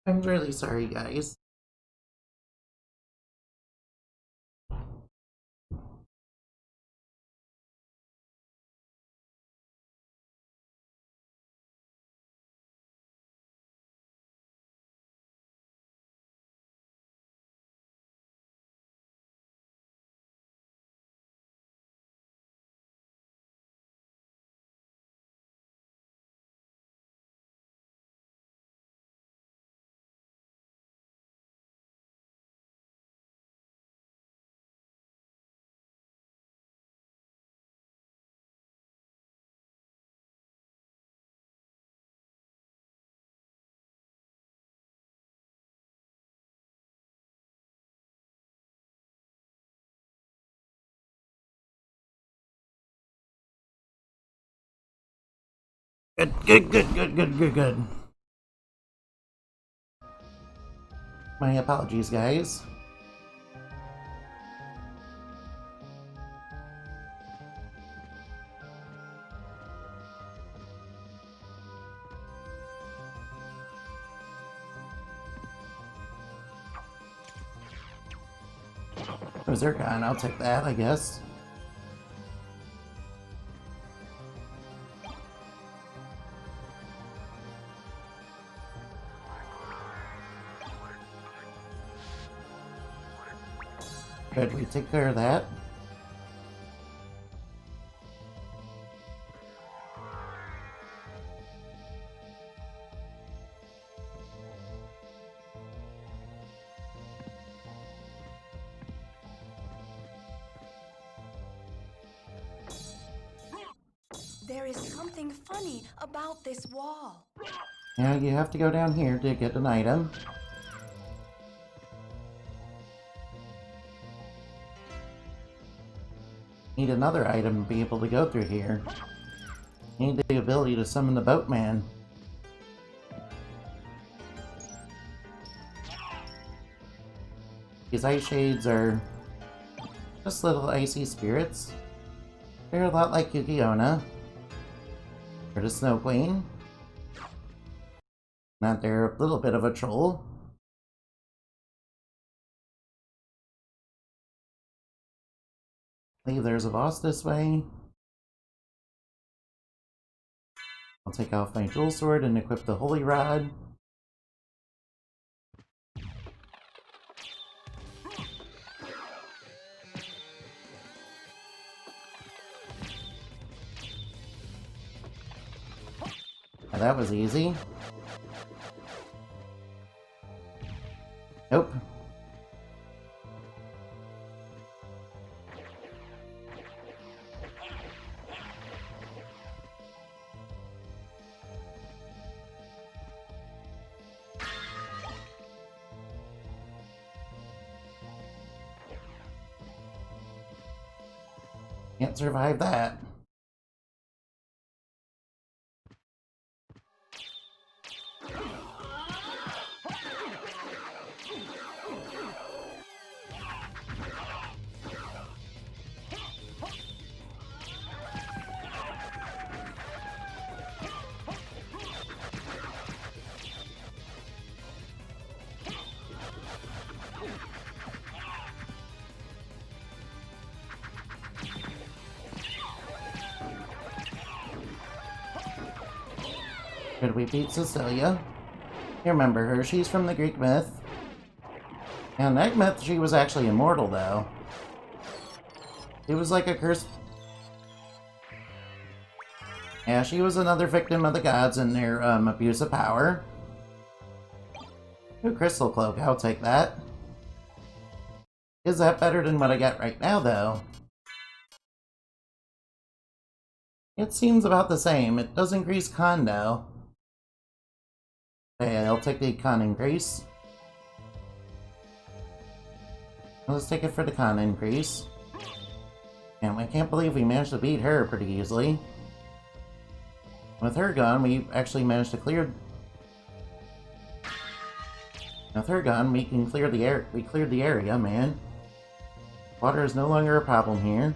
Speaker 1: I'm really sorry, guys. Good. My apologies, guys. Oh, Zircon, I'll take that, I guess. Good, we take care of that.
Speaker 4: There is something funny about this wall.
Speaker 1: Now you have to go down here to get an item. Need another item to be able to go through here. Need the ability to summon the boatman. These ice shades are just little icy spirits. They're a lot like Yukiona, or the Snow Queen. Not they're a little bit of a troll. I believe there's a boss this way. I'll take off my jewel sword and equip the holy rod. Now that was easy. Nope. Can't survive that. Could we beat Cecilia? You remember her, she's from the Greek myth. And that myth, she was actually immortal, though. She was like a cursed... Yeah, she was another victim of the gods and their abuse of power. Ooh, Crystal Cloak, I'll take that. Is that better than what I got right now, though? It seems about the same. It does increase con, though. Okay, I'll take the con increase. Let's take it for the con increase. And I can't believe we managed to beat her pretty easily. With her gone, we actually managed to clear... With her gone, we can clear the air. We cleared the area, man. Water is no longer a problem here.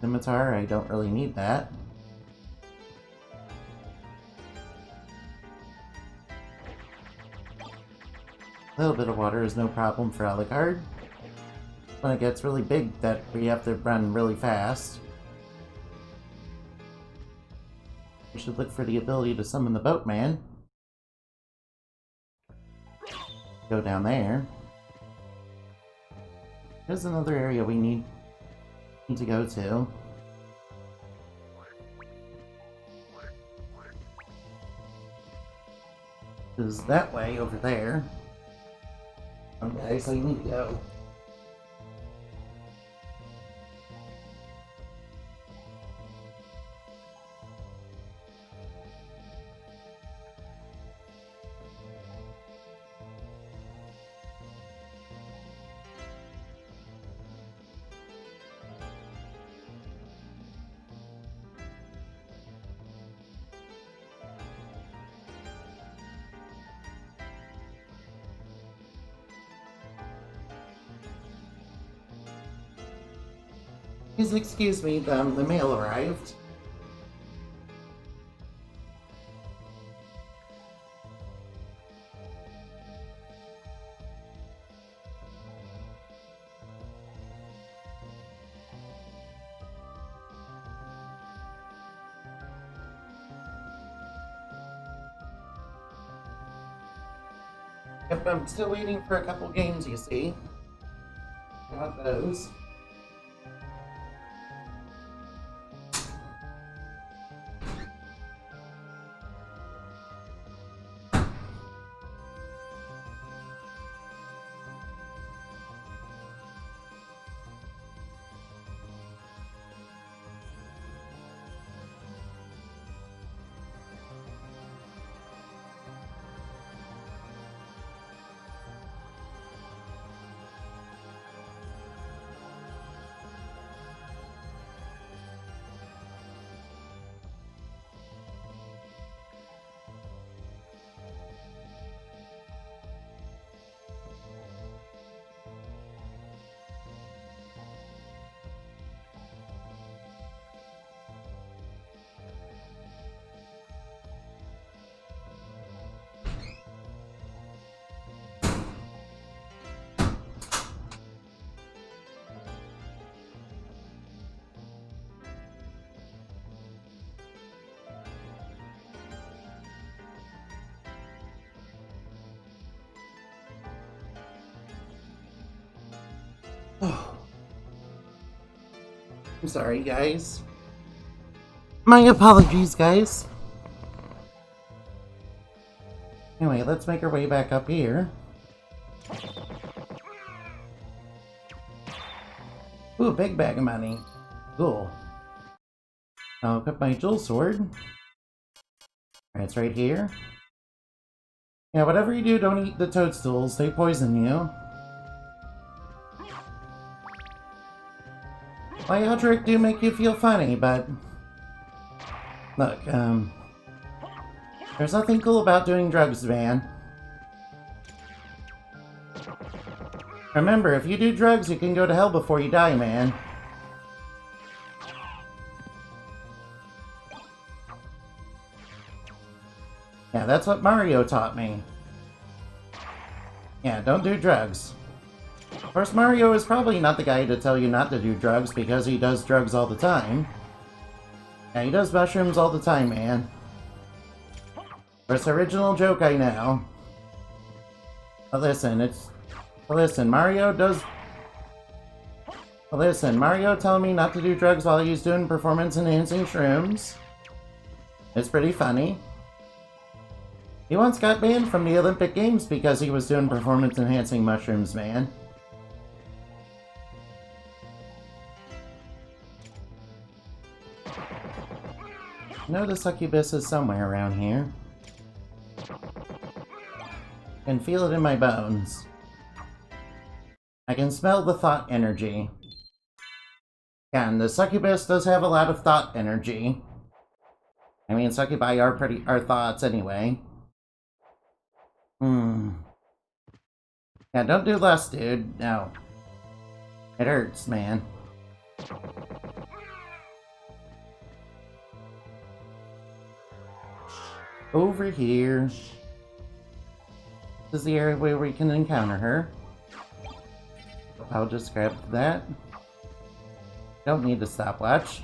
Speaker 1: Scimitar, I don't really need that. A little bit of water is no problem for Alucard. When it gets really big, that we have to run really fast. We should look for the ability to summon the boatman. Go down there. There's another area we need to go to. Is that way over there. Okay, so you need to go. Please excuse me, the mail arrived. Yep, I'm still waiting for a couple games, you see. Got those. Oh. I'm sorry, guys. My apologies, guys. Anyway, let's make our way back up here. Ooh, big bag of money. Cool. I'll equip my jewel sword. It's right here. Yeah, whatever you do, don't eat the toadstools. They poison you. My H0t do make you feel funny, but... Look, there's nothing cool about doing drugs, man. Remember, if you do drugs, you can go to hell before you die, man. Yeah, that's what Mario taught me. Yeah, don't do drugs. Of course, Mario is probably not the guy to tell you not to do drugs because he does drugs all the time. Yeah, he does mushrooms all the time, man. It's original joke, I know. But listen, listen, Mario telling me not to do drugs while he's doing performance-enhancing shrooms. It's pretty funny. He once got banned from the Olympic Games because he was doing performance-enhancing mushrooms, man. I know the Succubus is somewhere around here. I can feel it in my bones. I can smell the thought energy. Yeah, and the Succubus does have a lot of thought energy. I mean, Succubi are thoughts anyway. Yeah, don't do lust, dude. No. It hurts, man. Over here. This is the area where we can encounter her. I'll just grab that. Don't need a stopwatch.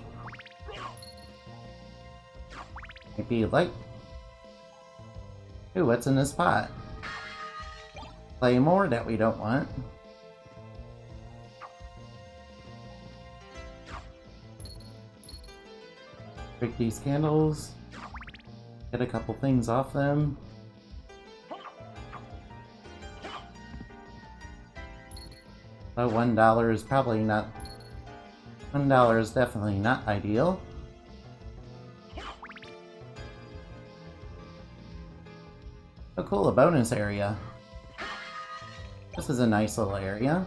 Speaker 1: Maybe like... Ooh, what's in this pot? Play more that we don't want. Break these candles. Get a couple things off them. So $1 is probably not... $1 is definitely not ideal. Oh cool, a bonus area. This is a nice little area.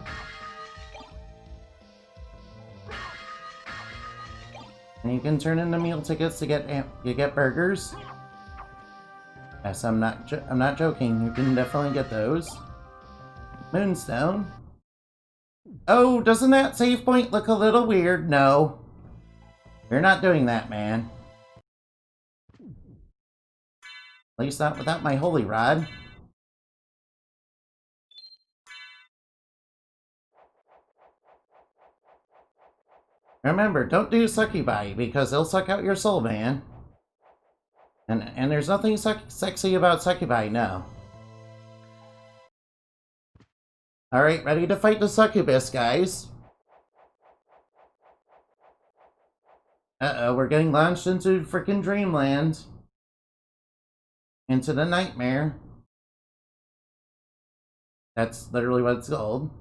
Speaker 1: And you can turn into meal tickets to get burgers. Yes, I'm not joking. You can definitely get those. Moonstone. Oh, doesn't that save point look a little weird? No. You're not doing that, man. At least not without my holy rod. Remember, don't do succubi, because they'll suck out your soul, man. And there's nothing sexy about succubi, no. Alright, ready to fight the succubus, guys. Uh-oh, we're getting launched into frickin' dreamland. Into the nightmare. That's literally what it's called.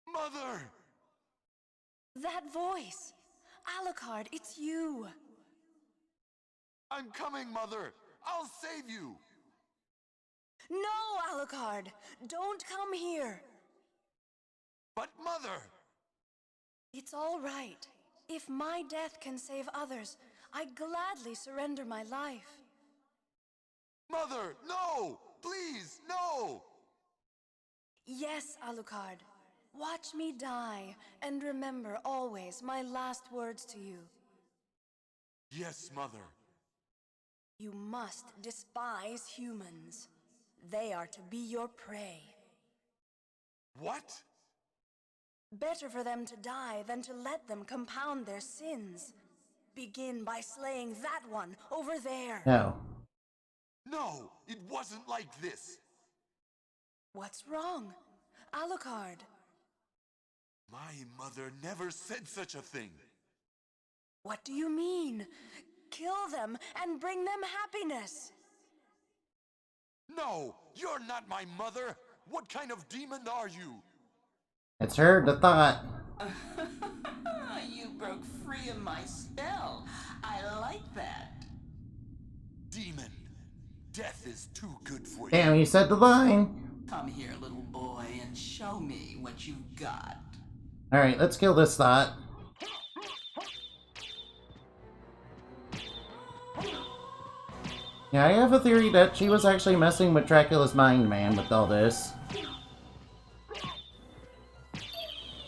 Speaker 2: Mother!
Speaker 4: That voice! Alucard, it's you!
Speaker 2: I'm coming, Mother! I'll save you!
Speaker 4: No, Alucard! Don't come here!
Speaker 2: But Mother!
Speaker 4: It's all right. If my death can save others, I gladly surrender my life.
Speaker 2: Mother, no! Please, no!
Speaker 4: Yes, Alucard. Watch me die, and remember always my last words to you.
Speaker 2: Yes, Mother.
Speaker 4: You must despise humans. They are to be your prey.
Speaker 2: What?
Speaker 4: Better for them to die than to let them compound their sins. Begin by slaying that one over there.
Speaker 1: No.
Speaker 2: No, it wasn't like this.
Speaker 4: What's wrong? Alucard.
Speaker 2: My mother never said such a thing.
Speaker 4: What do you mean? Kill them and bring them happiness.
Speaker 2: No, you're not my mother. What kind of demon are you?
Speaker 1: It's her, the thought.
Speaker 5: You broke free of my spell. I like that.
Speaker 2: Demon. Death is too good for you.
Speaker 1: Damn, you said the line.
Speaker 5: Come here, little boy, and show me what you've got.
Speaker 1: Alright, let's kill this thought. Yeah, I have a theory that she was actually messing with Dracula's mind, man, with all this.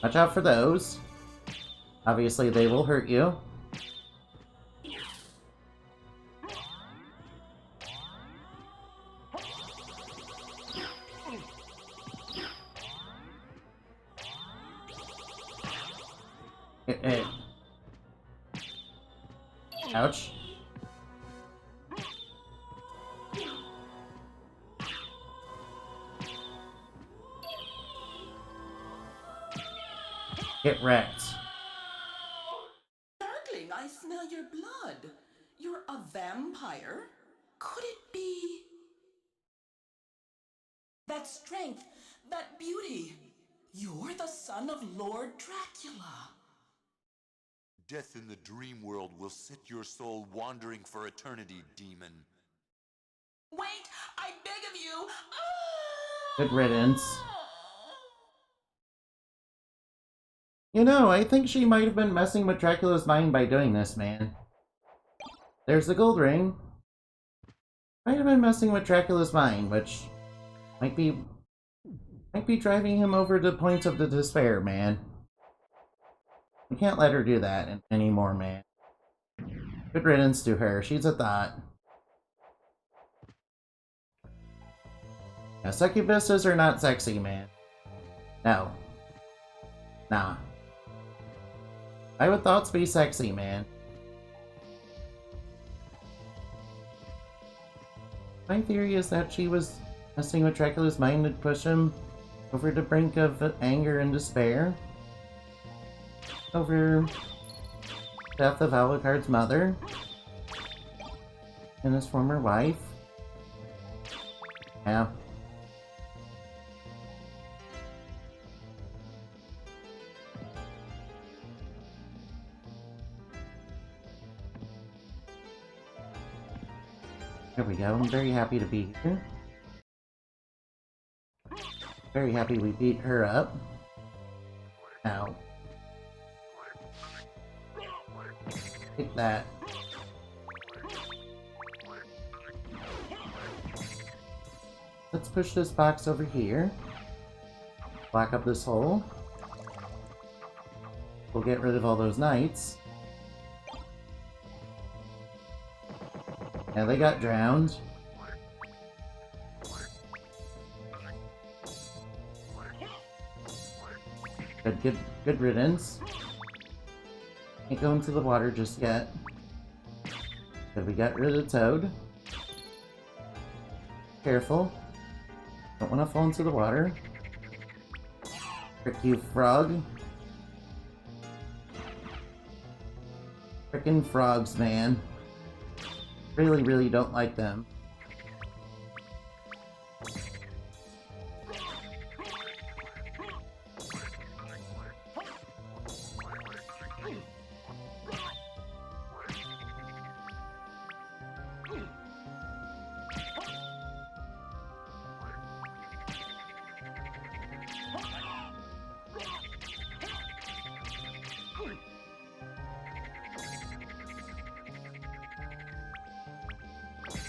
Speaker 1: Watch out for those. Obviously, they will hurt you. Ouch. Get wrecked.
Speaker 5: Darkling, I smell your blood. You're a vampire? Could it be... that strength, that beauty? You're the son of Lord Dracula.
Speaker 2: Death in the dream world will set your soul wandering for eternity, demon.
Speaker 5: Wait, I beg of you!
Speaker 1: Good riddance. You know, I think she might have been messing with Dracula's mind by doing this, man. There's the gold ring. Might have been messing with Dracula's mind, which might be driving him over to points of the despair, man. We can't let her do that anymore, man. Good riddance to her. She's a thought. Now, succubuses are not sexy, man. No. Nah. Why would thoughts be sexy, man? My theory is that she was messing with Dracula's mind to push him over the brink of anger and despair. Over death of Alucard's mother and his former wife. Yeah. There we go. I'm very happy to be here. Very happy we beat her up. Ow. Take that. Let's push this box over here. Block up this hole. We'll get rid of all those knights. Yeah, they got drowned. Good riddance. Can't go into the water just yet. But we got rid of Toad. Careful. Don't want to fall into the water. Frick you, frog. Frickin' frogs, man. Really, really don't like them.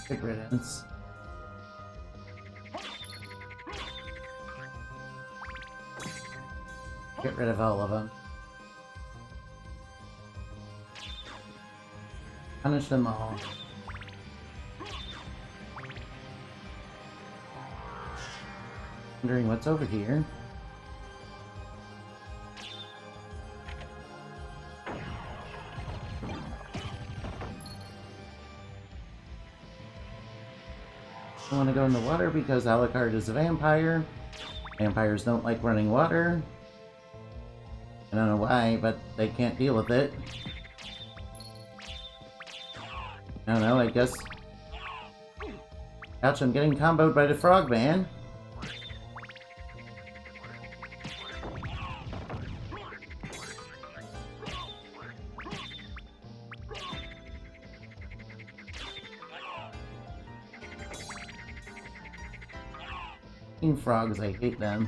Speaker 1: Good riddance. Get rid of all of them. Punish them all. Wondering what's over here. I want to go in the water because Alucard is a vampire. Vampires don't like running water. I don't know why, but they can't deal with it. I don't know, I guess... Ouch, I'm getting comboed by the frog man. Frogs, I hate them.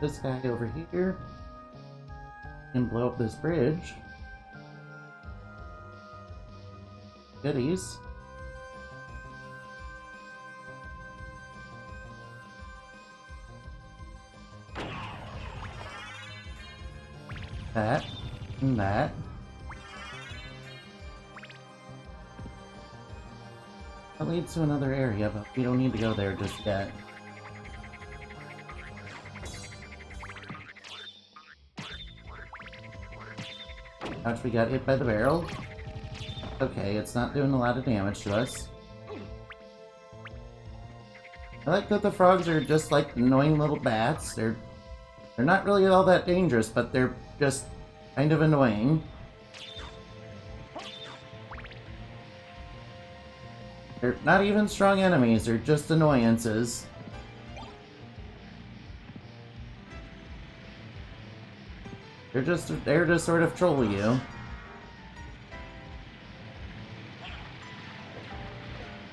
Speaker 1: This guy over here can blow up this bridge. Goodies. That and that. That leads to another area, but we don't need to go there just yet. Ouch, we got hit by the barrel. Okay, it's not doing a lot of damage to us. I like that the frogs are just like annoying little bats. They're not really all that dangerous, but they're just kind of annoying. They're not even strong enemies, they're just annoyances. They're just sort of troll you.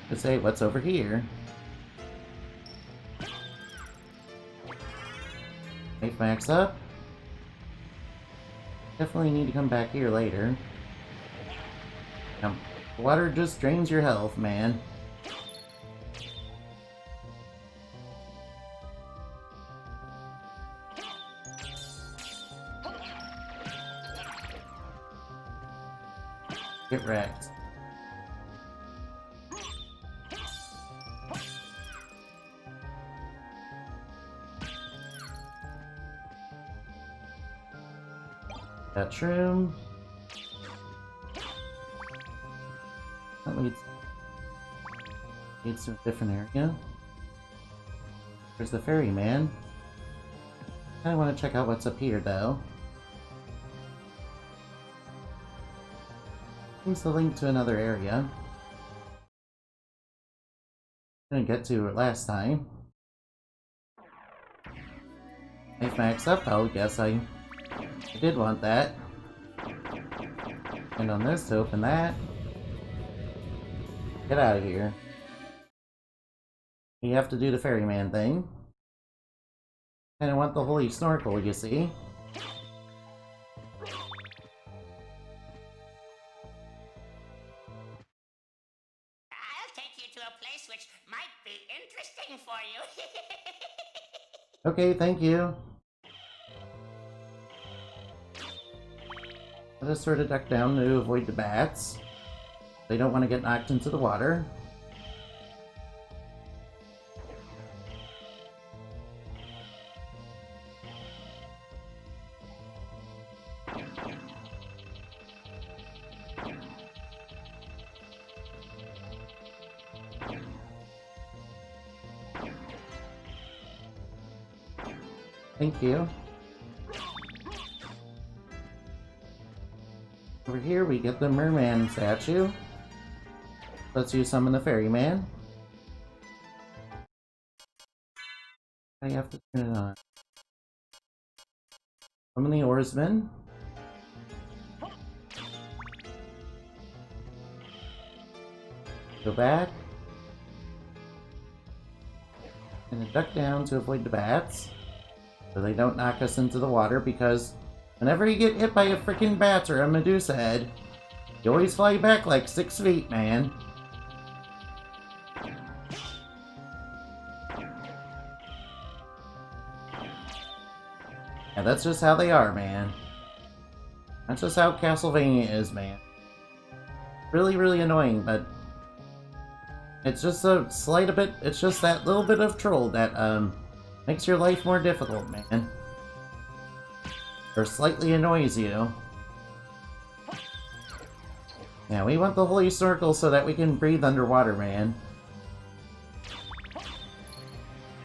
Speaker 1: To say, what's over here? Life max up. Definitely need to come back here later. Water just drains your health, man. Get wrecked. That shroom. That leads to a different area. There's the ferryman. I want to check out what's up here, though. Seems to link to another area. Didn't get to it last time. Life max up. Oh, guess I did want that. And on this to open that. Get out of here. You have to do the ferryman thing. Kinda want the holy snorkel, you see.
Speaker 3: I'll take you to a place which might be interesting for you.
Speaker 1: Okay, thank you. I'll just sort of duck down to avoid the bats. They don't want to get knocked into the water. Thank you. Over here we get the Merman Statue. Let's use summon the ferryman. I have to turn it on. Summon the oarsman. Go back. And then duck down to avoid the bats. So they don't knock us into the water, because whenever you get hit by a freaking bat or a Medusa head, you always fly back like 6 feet, man. Yeah, that's just how they are, man. That's just how Castlevania is, man. Really, really annoying, but it's just a slight bit, it's just that little bit of troll that, makes your life more difficult, man. Or slightly annoys you. Yeah, we want the Holy Circle so that we can breathe underwater, man.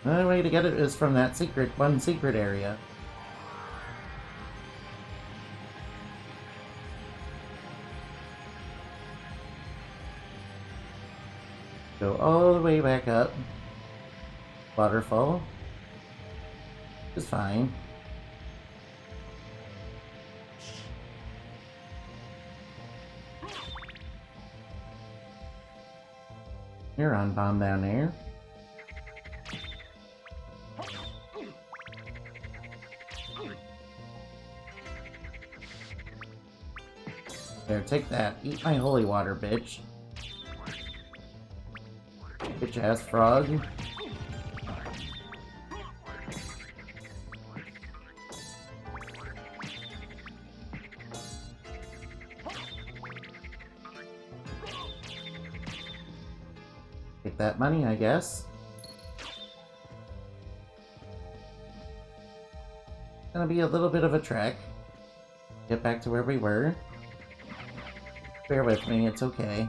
Speaker 1: The only way to get it is from that one secret area. Go all the way back up. Waterfall. It's fine. Neuron bomb down there. There, take that. Eat my holy water, bitch. Bitch ass frog. Take that money, I guess. Gonna be a little bit of a trek. Get back to where we were. Bear with me, it's okay.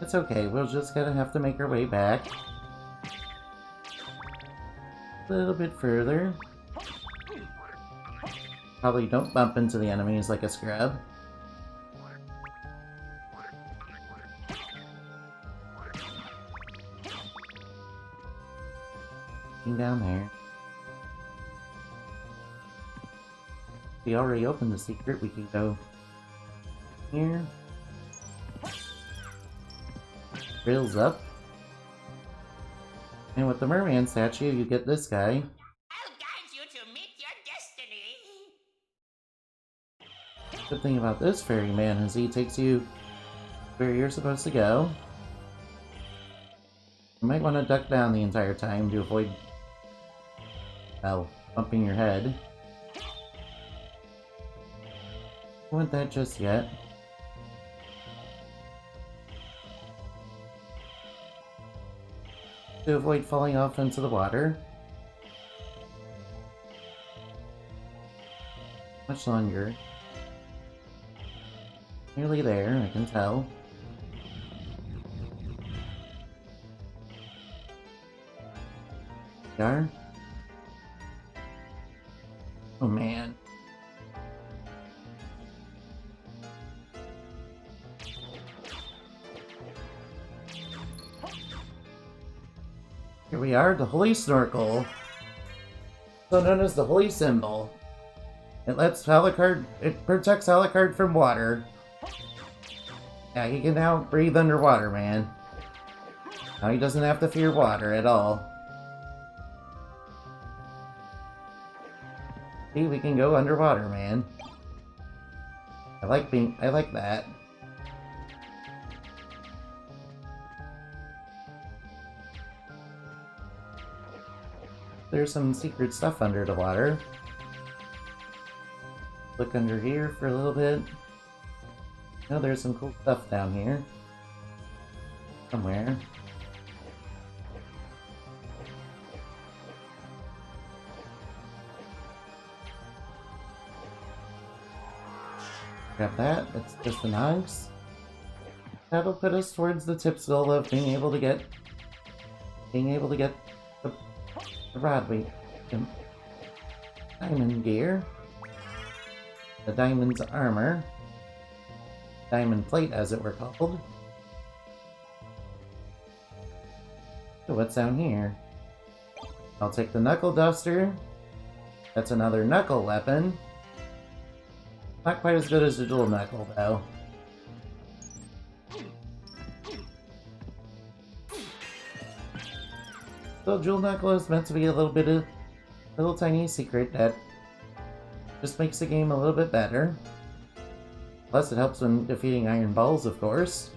Speaker 1: It's okay, we're just gonna have to make our way back. A little bit further. Probably don't bump into the enemies like a scrub. Down there. We already opened the secret, we can go here. Rails up. And with the Merman Statue, you get this guy.
Speaker 3: I'll guide you to meet your destiny.
Speaker 1: Good thing about this ferryman is he takes you where you're supposed to go. You might want to duck down the entire time to avoid, well, bumping your head. I want that just yet. To avoid falling off into the water. Much longer. Nearly there, I can tell. There. Oh man. Here we are, the Holy Snorkel. So known as the Holy Symbol. It protects Alucard from water. Yeah, he can now breathe underwater, man. Now he doesn't have to fear water at all. See, we can go underwater, man. I like that. There's some secret stuff under the water. Look under here for a little bit. Oh, there's some cool stuff down here. Somewhere. Grab that, it's just an axe. That'll put us towards the tip goal of being able to get the rod weight diamond gear. The diamond's armor. Diamond plate, as it were called. So what's down here? I'll take the knuckle duster. That's another knuckle weapon. Not quite as good as the dual knuckle, though. So dual knuckle is meant to be a little tiny secret that just makes the game a little bit better. Plus, it helps when defeating iron balls, of course.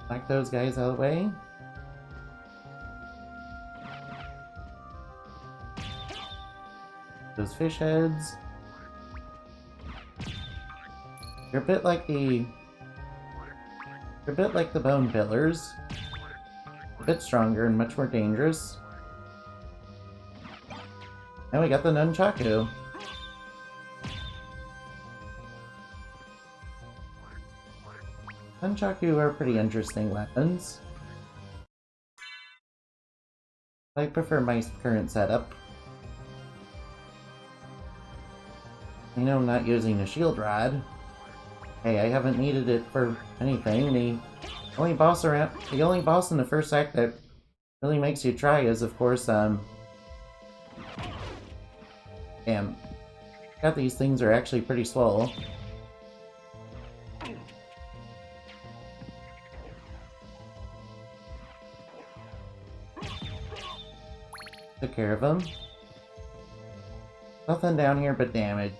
Speaker 1: Knock those guys out of the way. Those fish heads. You're a bit like the bone pillars. A bit stronger and much more dangerous. And we got the Nunchaku. Nunchaku are pretty interesting weapons. I prefer my current setup. I know I'm not using a shield rod. Hey, I haven't needed it for anything. The only boss in the first act that really makes you try is, of course, damn. God, these things are actually pretty swole. Took care of them. Nothing down here but damage.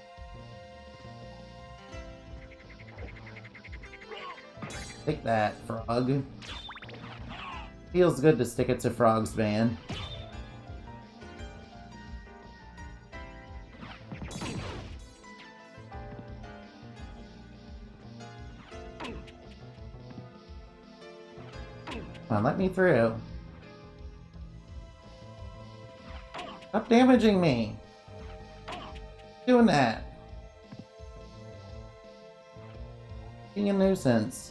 Speaker 1: Take that, frog. Feels good to stick it to frogs, man. Come on, let me through. Stop damaging me! Doing that! Being a nuisance.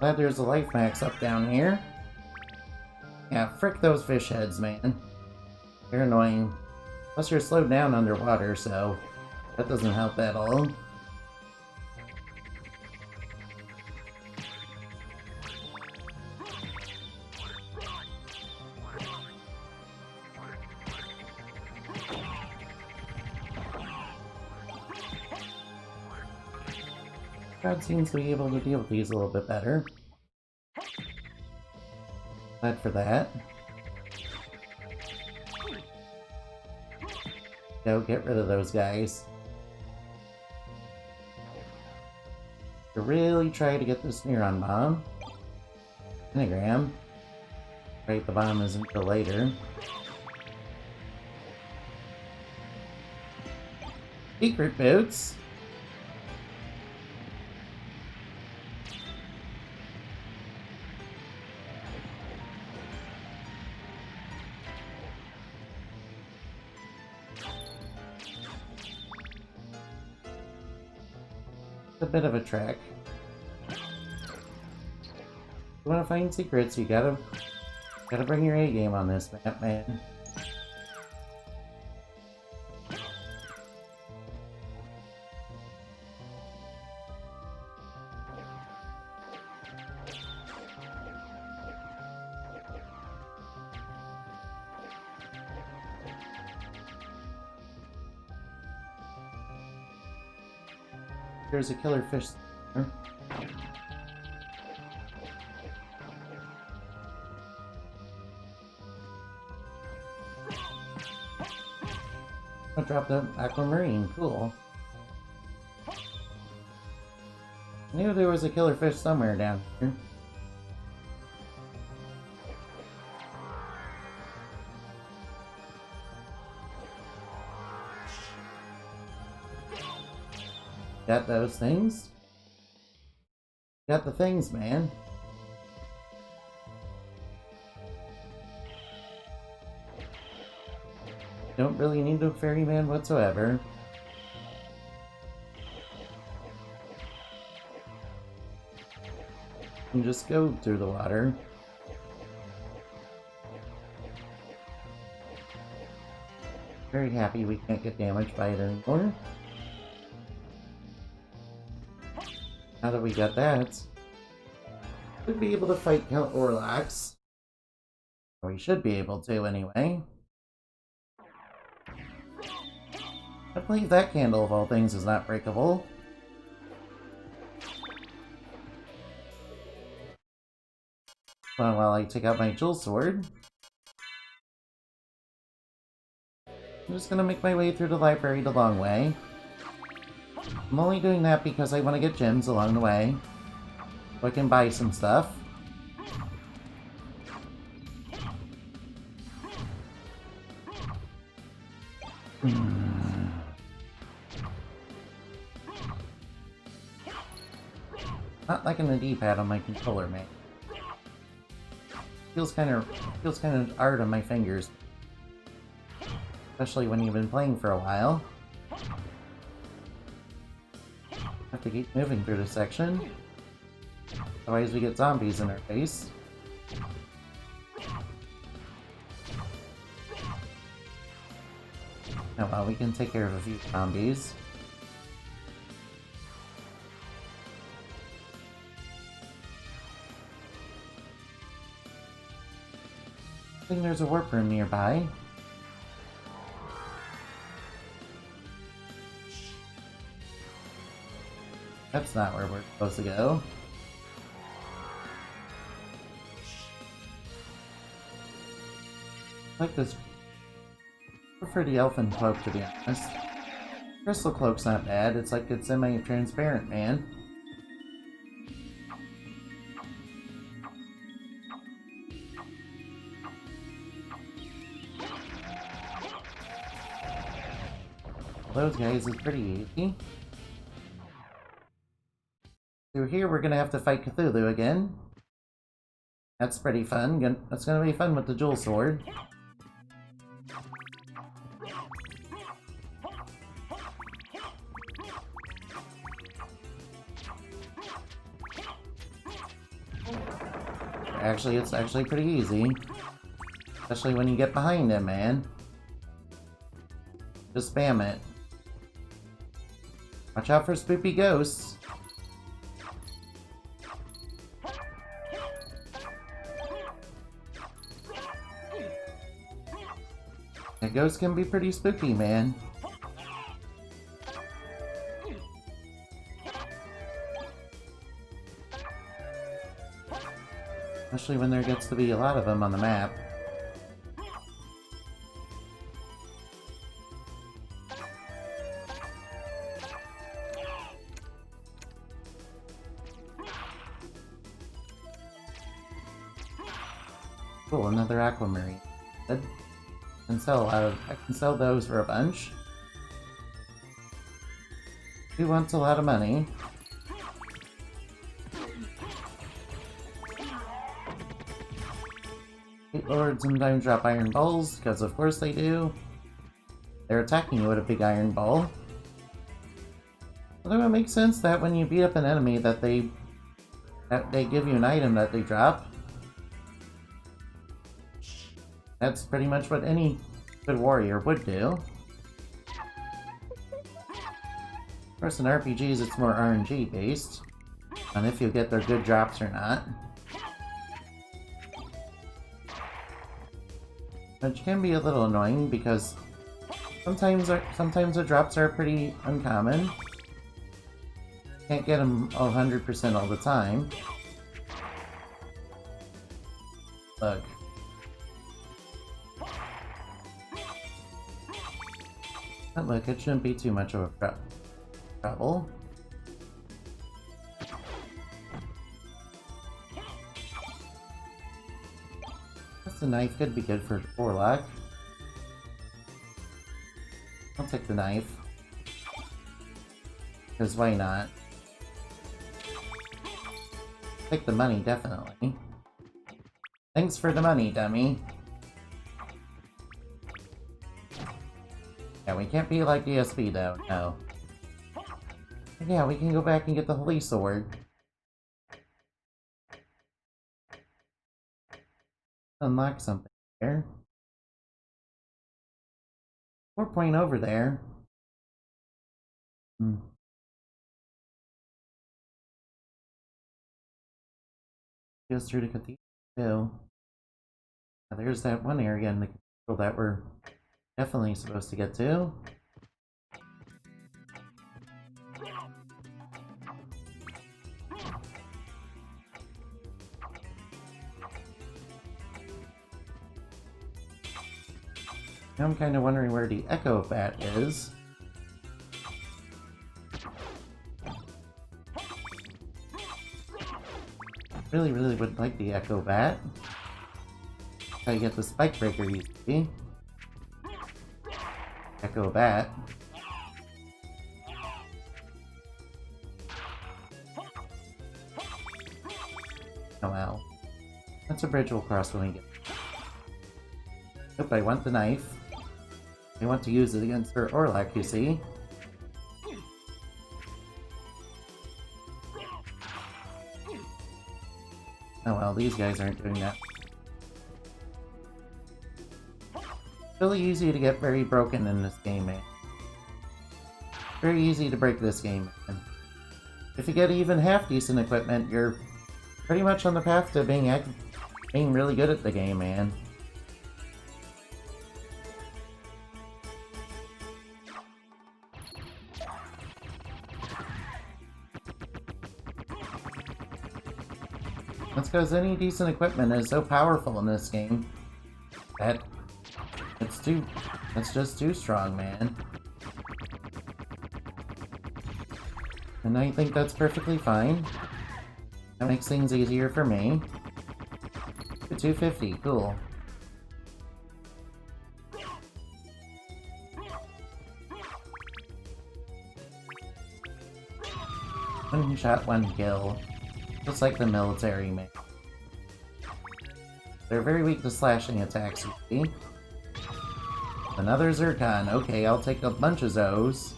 Speaker 1: Glad there's a life max up down here. Yeah, frick those fish heads, man. They're annoying. Plus you're slowed down underwater, so that doesn't help at all. God seems to be able to deal with these a little bit better. Glad for that. Go get rid of those guys. To really try to get this Neuron Bomb. Pentagram. Right, the bomb isn't until later. Secret boots. A bit of a trek. If you want to find secrets, you gotta bring your A game on this map, man. There's a killer fish there. I dropped the aquamarine. Cool. I knew there was a killer fish somewhere down here. Got those things? Got the things, man. Don't really need a ferryman whatsoever. And just go through the water. Very happy we can't get damaged by it anymore. Now that we got that, we'll be able to fight Count Orlax. Or we should be able to, anyway. I believe that candle, of all things, is not breakable. Well, while I take out my jewel sword, I'm just gonna make my way through the library the long way. I'm only doing that because I want to get gems along the way, so I can buy some stuff. Not liking the D-pad on my controller, man. Feels kind of hard on my fingers, especially when you've been playing for a while. Have to keep moving through this section, otherwise we get zombies in our face. Oh well, we can take care of a few zombies. I think there's a warp room nearby. That's not where we're supposed to go. I like this. I prefer the Elfin Cloak, to be honest. Crystal Cloak's not bad, it's like it's semi-transparent, man. Those guys is pretty easy. Through here, we're gonna have to fight Cthulhu again. That's pretty fun. That's gonna be fun with the jewel sword. Actually, it's actually pretty easy. Especially when you get behind him, man. Just spam it. Watch out for spoopy ghosts. The ghosts can be pretty spooky, man. Especially when there gets to be a lot of them on the map. Cool, another aquamarine. Good. I can sell those for a bunch. Who wants a lot of money? Eight lords sometimes drop iron balls, because of course they do. They're attacking you with a big iron ball. Although it makes sense that when you beat up an enemy that they give you an item that they drop. That's pretty much what any good warrior would do. Of course, in RPGs it's more RNG based, on if you get their good drops or not. Which can be a little annoying because sometimes the drops are pretty uncommon. Can't get them 100% all the time. Look. But look, it shouldn't be too much of a trouble. The knife could be good for Warlock. I'll take the knife. Because why not? Take the money, definitely. Thanks for the money, dummy. Yeah, we can't be like DSP though, no. Yeah, we can go back and get the Holy Sword. Unlock something there. 4 point over there. Goes through the cathedral too. Now, there's that one area in the cathedral that we're definitely supposed to get to. I'm kind of wondering where the Echo Bat is. Really would like the Echo Bat. How you get the Spike Breaker used to be. Echo Bat. Oh well. That's a bridge we'll cross when we get. Nope, I want the knife. I want to use it against her Orlac, you see. Oh well, these guys aren't doing that. Really easy to get very broken in this game, man. Very easy to break this game, man. If you get even half decent equipment, you're pretty much on the path to being really good at the game, man. That's because any decent equipment is so powerful in this game that it's just too strong, man. And I think that's perfectly fine. That makes things easier for me. 250, cool. One shot, one kill. Just like the military man. They're very weak to slashing attacks, you see. Another Zircon. Okay, I'll take a bunch of those.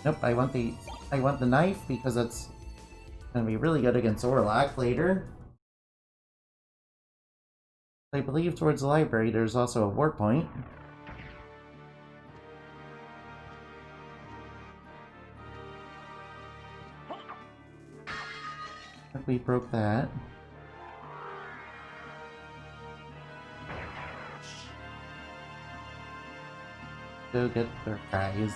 Speaker 1: Nope, I want the knife because it's gonna be really good against Orlac later. I believe towards the library there's also a warp point. If we broke that. Go get their prize.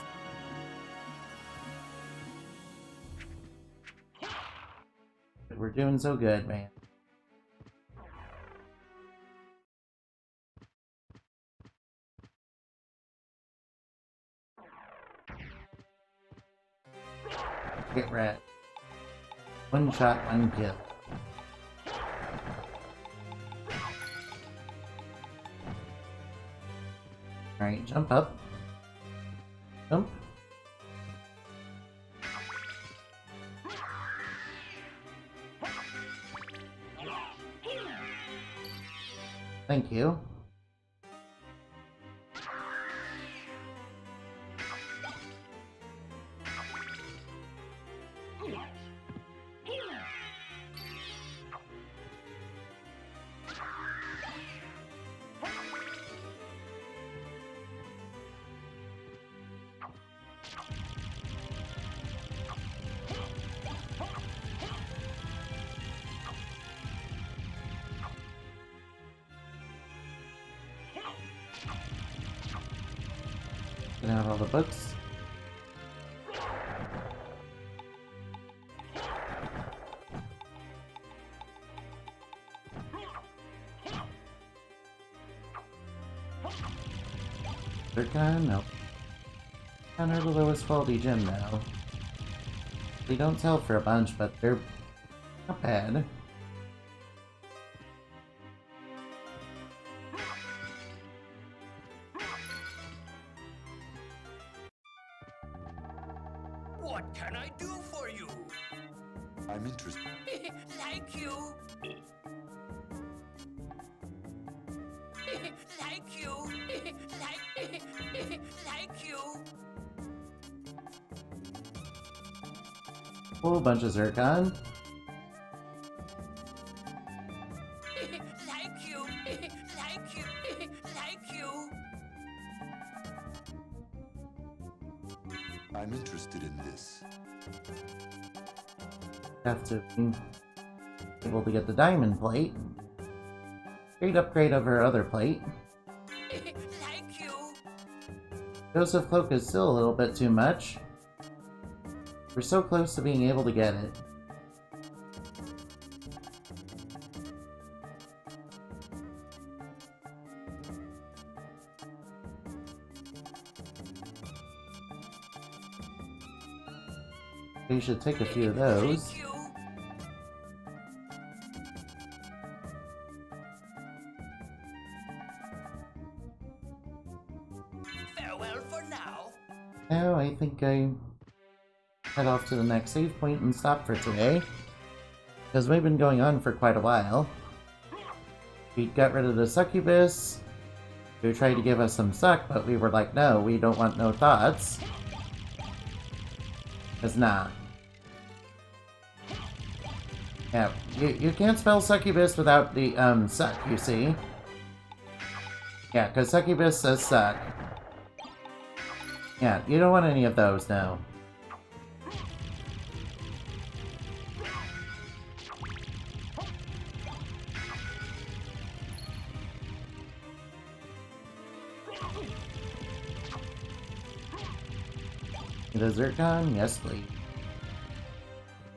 Speaker 1: We're doing so good, man. Get rat. One shot, one kill. Alright, jump up. Jump. Thank you. Get out all the books. Zircon? Nope. Counter the lowest quality gem now. They don't sell for a bunch, but they're not bad.
Speaker 6: What can I do for you?
Speaker 2: I'm interested.
Speaker 6: Like you. Like you. Like you.
Speaker 1: Whole bunch of Zircon.
Speaker 6: Like you. Like you. Like you.
Speaker 2: I'm interested in this.
Speaker 1: Have to be able to get the diamond plate. Great upgrade of her other plate.
Speaker 6: Like you.
Speaker 1: Joseph Cloak is still a little bit too much. We're so close to being able to get it. You should take a few of those.
Speaker 6: Thank you. Farewell for now.
Speaker 1: Now I think I head off to the next save point and stop for today. Because we've been going on for quite a while. We got rid of the Succubus, who tried to give us some suck, but we were like, no, we don't want no thoughts. Cause nah. Yeah, you can't spell Succubus without the, suck, you see? Yeah, cause Succubus says suck. Yeah, you don't want any of those now. The Zircon? Yes, please.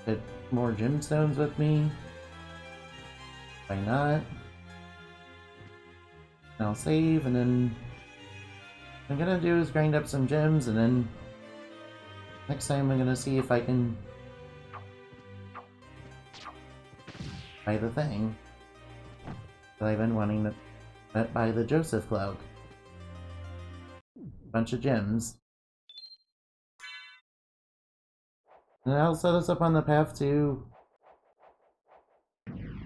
Speaker 1: Get more gemstones with me. Why not? I'll save, and then what I'm gonna do is grind up some gems, and then next time I'm gonna see if I can buy the thing that I've been wanting to buy, the H0t cloak. Bunch of gems. And that'll set us up on the path to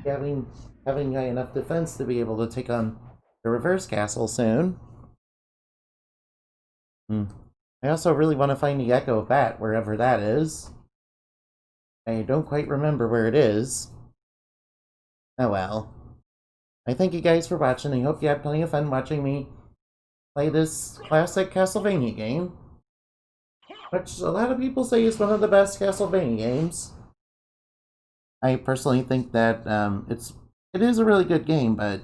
Speaker 1: having enough defense to be able to take on the reverse castle soon. I also really want to find the Echo of Bat, wherever that is. I don't quite remember where it is. Oh well. I thank you guys for watching. I hope you had plenty of fun watching me play this classic Castlevania game, which a lot of people say is one of the best Castlevania games. I personally think that it is a really good game, but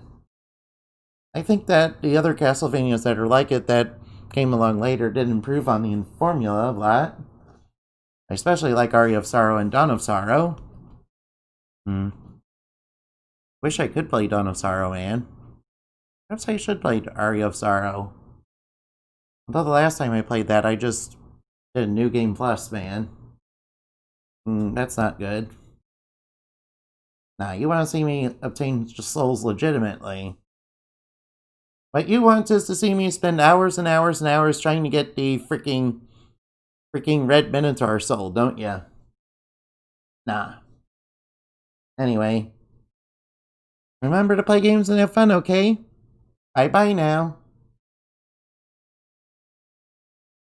Speaker 1: I think that the other Castlevanias that are like it that came along later did improve on the formula a lot. I especially like Aria of Sorrow and Dawn of Sorrow. Wish I could play Dawn of Sorrow, man. Perhaps I should play Aria of Sorrow. Although the last time I played that, I just did a New Game Plus, man. That's not good. Nah, you want to see me obtain souls legitimately. What you want is to see me spend hours and hours and hours trying to get the freaking Red Minotaur soul, don't ya? Nah. Anyway. Remember to play games and have fun, okay? Bye-bye now.